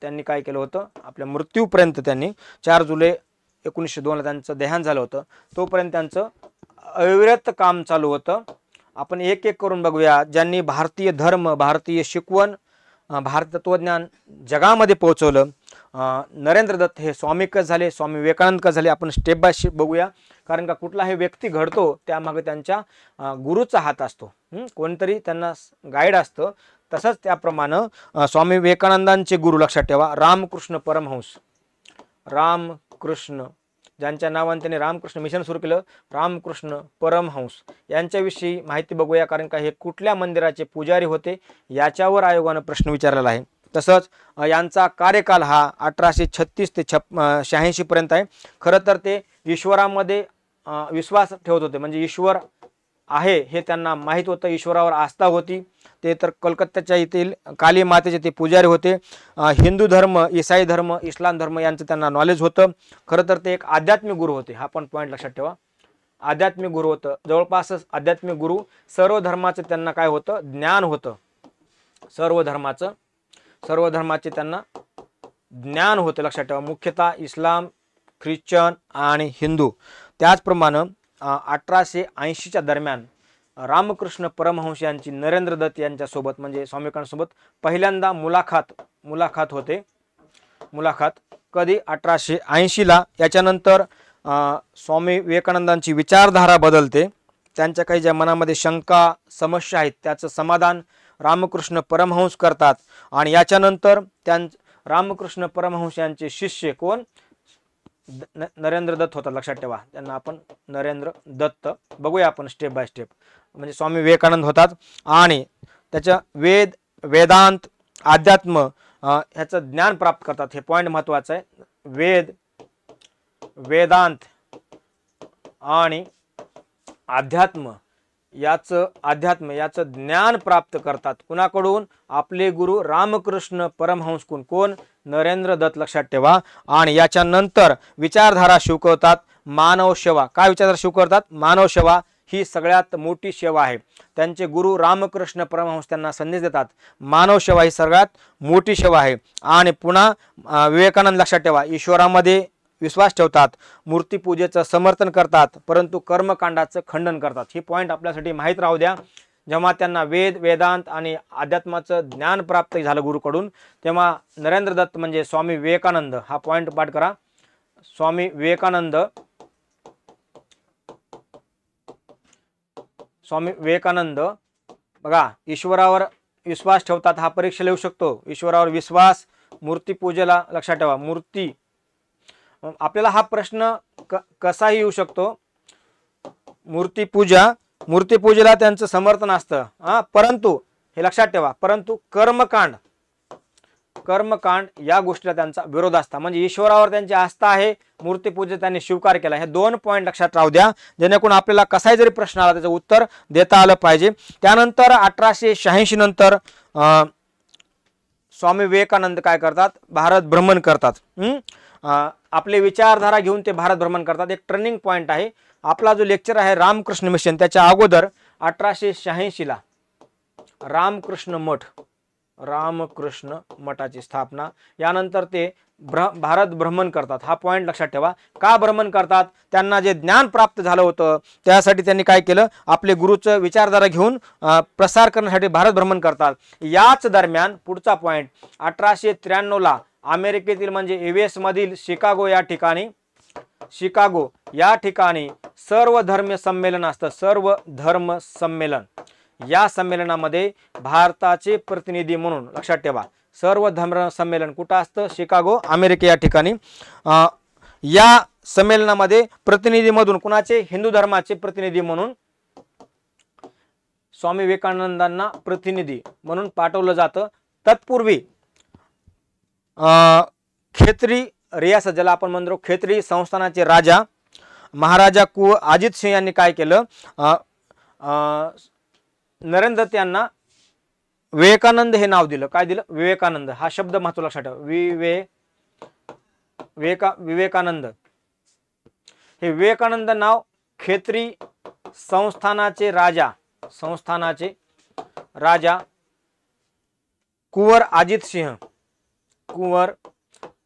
त्यांनी काय केलं होतं, आपल्या मृत्यूपर्यंत त्यांनी 4 जुलै 1902ला त्यांचं देहांत झालं होतं. तोपर्यंत त्यांचं अविरत काम चालू होतं. आपण एक एक करून बघूया. ज्यांनी भारतीय धर्म, भारतीय शिकवण, भारतीय तत्वज्ञान जगामध्ये पोहोचवलं. नरेंद्र दत्त हे स्वामी कसं झाले, स्वामी विवेकानंद कसं झाले, आपण स्टेप बाय स्टेप बघूया. कारण का कुठलाही व्यक्ती घडतो त्यामागे त्यांच्या गुरुचा हात असतो. कोणतरी त्यांना गाईड असतं. तसंच त्याप्रमाणे स्वामी विवेकानंदांचे गुरु लक्षात ठेवा रामकृष्ण परमहंस. रामकृष्ण, ज्यांच्या नावाने त्यांनी रामकृष्ण मिशन सुरू केलं, रामकृष्ण परमहंस यांच्याविषयी माहिती बघूया. कारण का हे कुठल्या मंदिराचे पुजारी होते याच्यावर आयोगानं प्रश्न विचारलेला आहे. तसंच यांचा कार्यकाल हा 1836 ते 86 पर्यंत आहे. खरं तर ते ईश्वरामध्ये विश्वास ठेवत होते. म्हणजे ईश्वर आहे हे त्यांना माहीत होतं, ईश्वरावर आस्था होती. ते तर कलकत्त्याच्या येथील काली मातेचे ते पुजारी होते. हिंदू धर्म, ईसाई धर्म, इस्लाम धर्म यांचं त्यांना नॉलेज होतं. खरं तर ते एक आध्यात्मिक गुरु होते. हा पण पॉईंट लक्षात ठेवा. आध्यात्मिक गुरु होतं. जवळपासच आध्यात्मिक गुरु. सर्व धर्माचं त्यांना काय होतं, ज्ञान होतं. सर्व धर्माचे त्यांना ज्ञान होते लक्षात ठेवा. मुख्यतः इस्लाम, ख्रिश्चन आणि हिंदू. त्याचप्रमाणे 1880च्या दरम्यान रामकृष्ण परमहंस यांची नरेंद्र दत्त यांच्यासोबत म्हणजे स्वामी विवेकानंदांसोबत पहिल्यांदा मुलाखत होते. मुलाखत कधी? 1880ला. याच्यानंतर स्वामी विवेकानंदांची विचारधारा बदलते. त्यांच्या काही ज्या मनामध्ये शंका, समस्या आहेत त्याचं समाधान रामकृष्ण परमहंस करतात. आणि याच्यानंतर रामकृष्ण परमहंस यांचे शिष्य कोण? नरेंद्र दत्त होतात लक्षात ठेवा. त्यांना आपण नरेंद्र दत्त बघूया आपण स्टेप बाय स्टेप. म्हणजे स्वामी विवेकानंद होतात आणि त्याच्या वेदांत, अध्यात्म ह्याचं ज्ञान प्राप्त करतात. हे पॉईंट महत्वाचं आहे. वेदांत आणि अध्यात्म याचं ज्ञान प्राप्त करतात. कुणाकडून? आपले गुरु रामकृष्ण परमहंस. कोण? नरेंद्र दत्त लक्षात ठेवा. आणि याच्यानंतर विचारधारा शिकवतात मानव सेवा. काय विचारधारा शिकवतात? मानव सेवा ही सगळ्यात मोठी सेवा आहे. त्यांचे गुरु रामकृष्ण परमहंस त्यांना संदेश देतात मानव सेवा ही सगळ्यात मोठी सेवा आहे. आणि पुन्हा विवेकानंद लक्षात ठेवा ईश्वरामध्ये विश्वास ठेवतात, मूर्तीपूजेचं समर्थन करतात, परंतु कर्मकांडाचं खंडन करतात. ही पॉईंट आपल्यासाठी माहीत राहू द्या. जेव्हा त्यांना वेदांत आणि अध्यात्माचं ज्ञान प्राप्त झालं गुरुकडून, तेव्हा नरेंद्र दत्त म्हणजे स्वामी विवेकानंद. हा पॉईंट पाठ करा. स्वामी विवेकानंद बघा ईश्वरावर विश्वास ठेवतात. हा परीक्षा लिहू शकतो. ईश्वरावर विश्वास, मूर्तीपूजेला लक्षात ठेवा. मूर्ती आपल्याला हा प्रश्न कसाही येऊ शकतो. मूर्तीपूजा मूर्तीपूजेला त्यांचं समर्थन असतं परंतु हे लक्षात ठेवा, परंतु कर्मकांड या गोष्टीला त्यांचा विरोध असता, म्हणजे ईश्वरावर त्यांची आस्था आहे, मूर्तीपूजेत त्यांनी स्वीकार केला। हे 2 पॉईंट लक्षात राहू द्या, जेणेकरून आपल्याला कसाही जरी प्रश्न आला त्याचं उत्तर देता आलं पाहिजे। त्यानंतर 1886 नंतर स्वामी विवेकानंद काय करतात, भारत भ्रमण करतात। आपले विचारधारा घेऊन ते भारत भ्रमण करतात। एक टर्निंग पॉईंट आहे। आपला जो लेक्चर आहे रामकृष्ण मिशन, त्याच्या अगोदर 1886 ला रामकृष्ण मठाची स्थापना, यानंतर ते भारत भ्रमण करतात। हा पॉइंट लक्षात ठेवा। का भ्रमण करतात, त्यांना जे ज्ञान प्राप्त झालं होतं त्यासाठी त्यांनी काय केलं, आपले गुरुचं विचारधारा घेऊन प्रसार करण्यासाठी भारत भ्रमण करतात। याच दरम्यान पुढचा पॉइंट 1893 ला अमेरिकेतील म्हणजे US मधील शिकागो या ठिकाणी सर्व धर्म संमेलन असतं, सर्व धर्म संमेलन। या संमेलनामध्ये भारताचे प्रतिनिधी म्हणून लक्षात ठेवा, सर्व धर्म संमेलन कुठं असतं, शिकागो अमेरिका या ठिकाणी। या संमेलनामध्ये प्रतिनिधी मधून कुणाचे, हिंदू धर्माचे प्रतिनिधी म्हणून स्वामी विवेकानंदांना प्रतिनिधी म्हणून पाठवलं जातं। तत्पूर्वी खेत्री रियासत, ज्याला आपण म्हणतो खेत्री संस्थानाचे राजा महाराजा कुंवर अजित सिंह यांनी काय केलं, नरेंद्र दत्त यांना विवेकानंद हे नाव दिलं। काय दिलं, विवेकानंद। हा शब्द महत्त्वाचा लक्षात ठेवा, विवेकानंद। हे विवेकानंद नाव खेत्री संस्थानाचे राजा कुंवर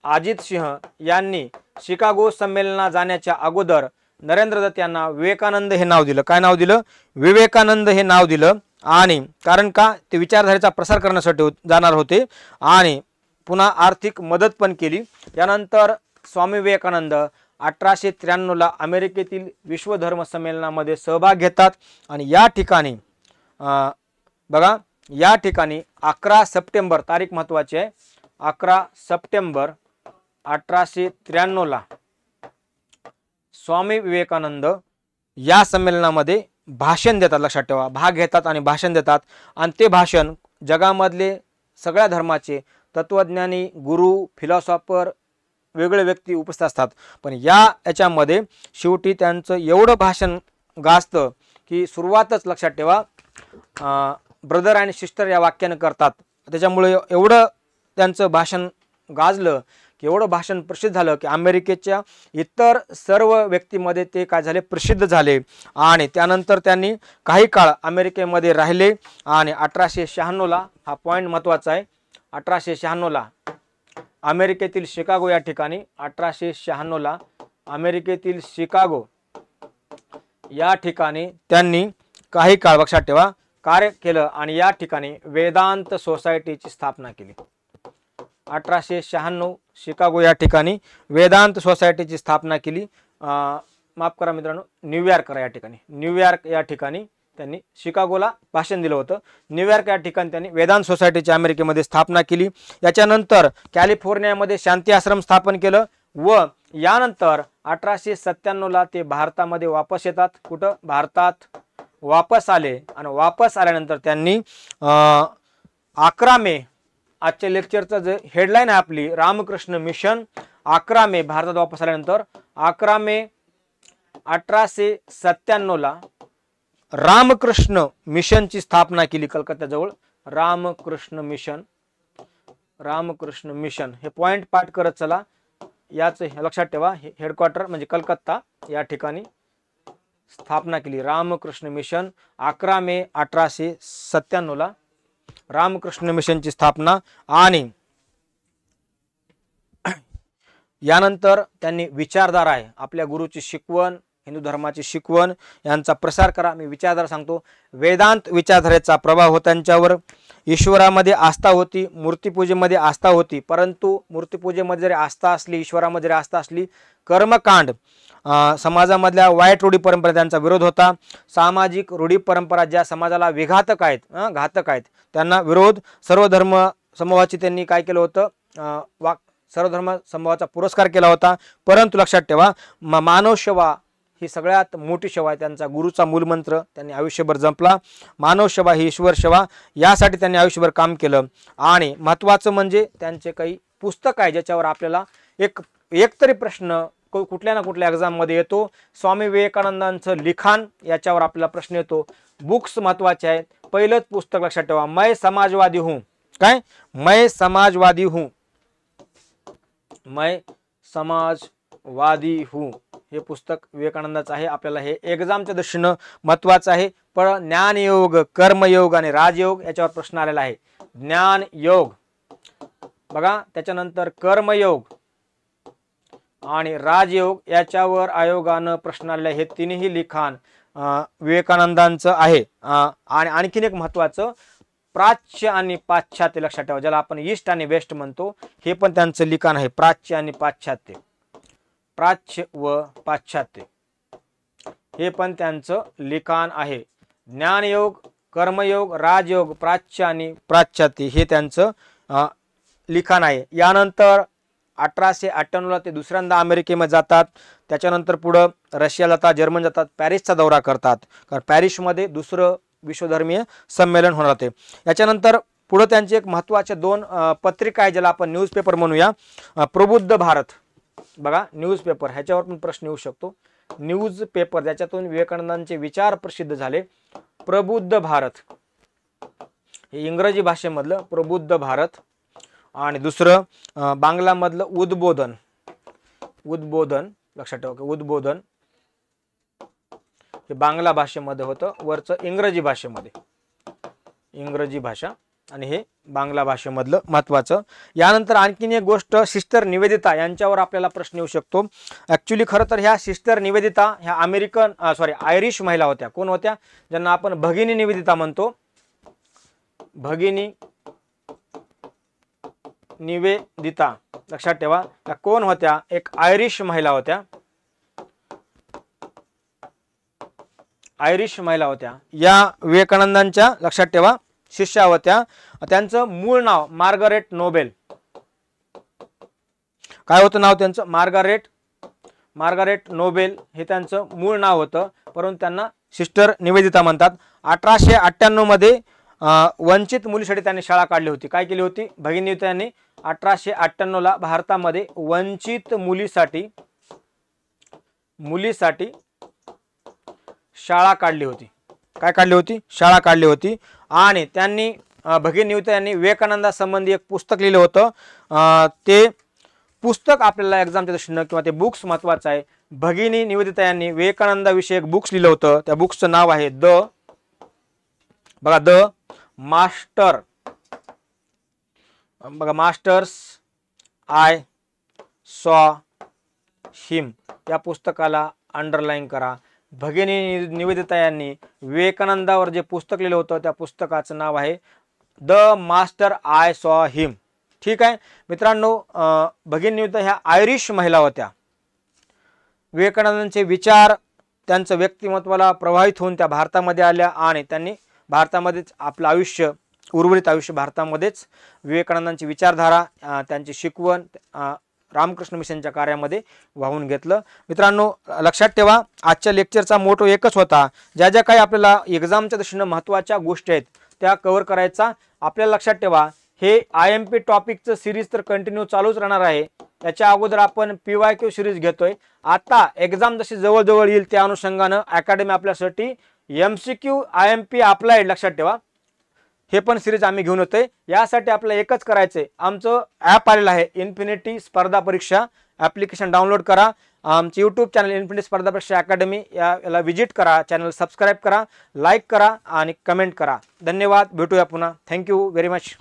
अजित सिंह यांनी शिकागो संमेलनाला जाण्याच्या अगोदर नरेंद्र दत्त यांना विवेकानंद हे नाव दिलं। काय नाव दिलं, विवेकानंद हे नाव दिलं। आणि कारण का, ते विचारधारेचा प्रसार करण्यासाठी जाणार होते आणि पुन्हा आर्थिक मदत पण केली। त्यानंतर स्वामी विवेकानंद 1893 ला अमेरिकेतील विश्व धर्म संमेलनामध्ये सहभाग घेतात आणि या ठिकाणी बघा, या ठिकाणी 11 सप्टेंबर तारीख महत्वाची आहे, 11 सप्टेंबर 1893 ला स्वामी विवेकानंद या संमेलनामध्ये भाषण देतात। लक्षात ठेवा, भाग घेतात आणि भाषण देतात। आणि ते भाषण जगामधले सगळ्या धर्माचे तत्वज्ञानी, गुरु, फिलॉसॉफर, वेगळे व्यक्ती उपस्थित असतात। पण याच्यामध्ये शेवटी त्यांचं एवढं भाषण गाजतं की सुरुवातच लक्षात ठेवा, ब्रदर आणि सिस्टर या वाक्यानं करतात। त्याच्यामुळे एवढं त्यांचं भाषण गाजलं की एवढं भाषण प्रसिद्ध झालं की अमेरिकेच्या इतर सर्व व्यक्तीमध्ये ते काय झाले, प्रसिद्ध झाले। आणि त्यानंतर त्यांनी काही काळ अमेरिकेमध्ये राहिले आणि 1896 ला, हा पॉइंट महत्वाचा आहे, 1896 ला अमेरिकेतील शिकागो या ठिकाणी, 1896 ला अमेरिकेतील शिकागो या ठिकाणी त्यांनी काही काळ लक्षात ठेवा कार्य केलं आणि या ठिकाणी वेदांत सोसायटीची स्थापना केली। 1896 शिकागो या ठिकाणी वेदांत सोसायटीची स्थापना केली। माफ करा मित्रांनो, न्यूयॉर्क या ठिकाणी त्यांनी शिकागोला भाषण दिलं होतं। न्यूयॉर्क या ठिकाणी त्यांनी वेदांत सोसायटीची अमेरिकेमध्ये स्थापना केली। याच्यानंतर कॅलिफोर्नियामध्ये शांती आश्रम स्थापन केलं व यानंतर 1897 ला ते भारतामध्ये वापस येतात। कुठं, भारतात वापस आले आणि वापस आल्यानंतर त्यांनी 11 मे, आजच्या लेक्चरचं जे हेडलाईन आहे आपली, रामकृष्ण मिशन, 11 मे भारतात वापस आल्यानंतर 11 मे 1897 ला रामकृष्ण मिशनची स्थापना केली कलकत्त्याजवळ। रामकृष्ण मिशन हे पॉइंट पाठ करत चला, याच लक्षात ठेवा। हेडक्वार्टर म्हणजे कलकत्ता या ठिकाणी स्थापना केली रामकृष्ण मिशन 11 मे 1897 ला रामकृष्ण मिशनची स्थापना। आणि यानंतर त्यांनी विचारधारा आहे, आपल्या गुरुची शिकवण, हिंदू धर्माची शिकवण यांचा प्रसार करा। मी विचारधारा सांगतो, वेदांत विचारधारेचा प्रभाव होता त्यांच्यावर। ईश्वरामध्ये आस्था होती, मूर्तीपूजेमध्ये आस्था होती, परंतु मूर्तीपूजेमध्ये जरी आस्था असली, ईश्वरामध्ये जरी आस्था असली, कर्मकांड, समाजामधल्या वाईट रूढी परंपरा त्यांचा विरोध होता। सामाजिक रूढी परंपरा ज्या समाजाला विघातक आहेत, घातक आहेत, त्यांना विरोध। सर्व धर्म समूहाची त्यांनी काय केलं होतं, सर्व धर्म समूहाचा पुरस्कार केला होता। परंतु लक्षात ठेवा, मानव सेवा ही सगळ्यात मोठी सेवा आहे. त्यांचा गुरुचा मूलमंत्र त्यांनी आयुष्यभर जपला. मानव सेवा ही ईश्वर सेवा, यासाठी त्यांनी आयुष्यभर काम केलं. आणि महत्त्वाचं म्हणजे त्यांचे काही पुस्तक आहे ज्याच्यावर आपल्याला एक तरी प्रश्न कुठल्या ना कुठल्या एक्झाममध्ये येतो. स्वामी विवेकानंदांचं लिखाण याच्यावर आपल्याला प्रश्न येतो. बुक्स महत्त्वाचे आहेत. पहिलंच पुस्तक लक्षात ठेवा, मैं समाजवादी हूँ. काय? मैं समाजवादी हूँ. मैं समाजवादी हूँ हे पुस्तक विवेकानंदाचं आहे. आपल्याला हे एक्झामच्या दृष्टीनं महत्त्वाचं आहे. पण ज्ञानयोग, कर्मयोग आणि राजयोग याच्यावर प्रश्न आलेला आहे. ज्ञानयोग बघा, त्याच्यानंतर कर्मयोग आणि राजयोग याच्यावर आयोगानं प्रश्न आलेले हे तिन्ही लिखाण विवेकानंदांचं आहे. आणि आणखीन एक महत्त्वाचं, प्राच्य आणि पाश्चात्य लक्षात ठेवा, ज्याला आपण ईस्ट आणि वेस्ट म्हणतो, हे पण त्यांचं लिखाण आहे. प्राच्य आणि पाश्चात्य, प्राच्य व पाश्चात्य हे पण त्यांचं लिखाण आहे. ज्ञानयोग, कर्मयोग, राजयोग, प्राच्य आणि पाश्चात्य हे त्यांचं लिखाण आहे. यानंतर 1898ला ते दुसऱ्यांदा अमेरिकेमध्ये जातात. त्याच्यानंतर पुढं रशिया जातात, जर्मन जातात, पॅरिसचा दौरा करतात, कारण पॅरिसमध्ये दुसरं विश्वधर्मीय संमेलन होणार होते. याच्यानंतर पुढं त्यांचे एक महत्त्वाचे 2 पत्रिका आहे, ज्याला आपण न्यूजपेपर म्हणूया. प्रबुद्ध भारत बघा, न्यूजपेपर, ह्याच्यावर पण प्रश्न येऊ शकतो. न्यूजपेपर ज्याच्यातून विवेकानंदांचे विचार प्रसिद्ध झाले. प्रबुद्ध भारत हे इंग्रजी भाषेमधलं प्रबुद्ध भारत, आणि दुसरं बांगलामधलं उद्बोधन. उद्बोधन लक्षात ठेवा, उद्बोधन हे बांगला भाषेमध्ये होतं, वरचं इंग्रजी भाषेमध्ये, इंग्रजी भाषा आणि हे बांगला भाषेमधलं महत्त्वाचं. यानंतर आणखीन एक गोष्ट, सिस्टर निवेदिता यांच्यावर आपल्याला प्रश्न येऊ शकतो. ॲक्च्युली खरं तर ह्या सिस्टर निवेदिता ह्या आयरिश महिला होत्या. कोण होत्या? ज्यांना आपण भगिनी निवेदिता म्हणतो. भगिनी निवेदिता लक्षात ठेवा, त्या कोण होत्या? एक आयरिश महिला होत्या. आयरिश महिला होत्या. या विवेकानंदांच्या लक्षात ठेवा शिष्या होत्या. त्यांचं मूळ नाव मार्गारेट नोबेल. काय होतं नाव त्यांचं? मार्गारेट नोबेल हे त्यांचं मूळ नाव होतं, परंतु त्यांना सिस्टर निवेदिता म्हणतात. 1898 मध्ये वंचित मुलीसाठी त्यांनी शाळा काढली होती. काय केली होती? भगिनी निवेदिता यांनी 1898ला भारतामध्ये वंचित मुलीसाठी शाळा काढली होती. काय काढली होती? शाळा काढली होती. आणि त्यांनी भगिनी निवेदिता यांनी विवेकानंदासंबंधी एक पुस्तक लिहिलं होतं. ते पुस्तक आपल्याला एक्झामच्या दृष्टीनं किंवा ते बुक्स महत्त्वाचं आहे. भगिनी निवेदिता यांनी विवेकानंदाविषयी एक बुक्स लिहिलं होतं. त्या बुक्सचं नाव आहे द मास्टर. बघा, मास्टर्स आय सॉ हिम. या पुस्तकाला अंडरलाईन करा. भगिनी निवेदिता यांनी विवेकानंदावर जे पुस्तक लिहिलं होतं त्या पुस्तकाचं नाव आहे द मास्टर आय सॉ हिम. ठीक आहे मित्रांनो, भगिनी निवेदिता ह्या आयरिश महिला होत्या. विवेकानंदांचे विचार, त्यांचं व्यक्तिमत्वाला प्रभावित होऊन त्या भारतामध्ये आल्या आणि त्यांनी भारतामध्येच आपलं आयुष्य, उर्वरित आयुष्य भारतामध्येच विवेकानंदांची विचारधारा, त्यांची शिकवण रामकृष्ण मिशनच्या कार्यामध्ये वाहून घेतलं. मित्रांनो लक्षात ठेवा, आजच्या लेक्चरचा मोटो एकच होता, ज्या ज्या काही आपल्याला एक्झामच्या दृष्टीनं महत्त्वाच्या गोष्टी आहेत त्या कव्हर करायचा. आपल्याला लक्षात ठेवा, हे IMP टॉपिकचं सिरीज तर कंटिन्यू चालूच राहणार आहे. याच्या अगोदर आपण PYQ सिरीज घेतोय. आता एक्झाम जशी जवळजवळ येईल त्या अनुषंगानं अकॅडमी आपल्यासाठी MCQ IMP अप्लाइड लक्षात ठेवा हे पण सिरीज आम्ही घेऊन येतोय. यासाठी आपल्याला एकच करायचंय, आमचं ॲप आलेलं आहे इन्फिनिटी स्पर्धा परीक्षा. ॲप्लिकेशन डाउनलोड करा. आमचे यूट्यूब चॅनल इन्फिनिटी स्पर्धा परीक्षा अकॅडमी याला विजिट करा. चॅनल सबस्क्राईब करा, लाईक करा आणि कमेंट करा. धन्यवाद. भेटूया पुन्हा. Thank you very much.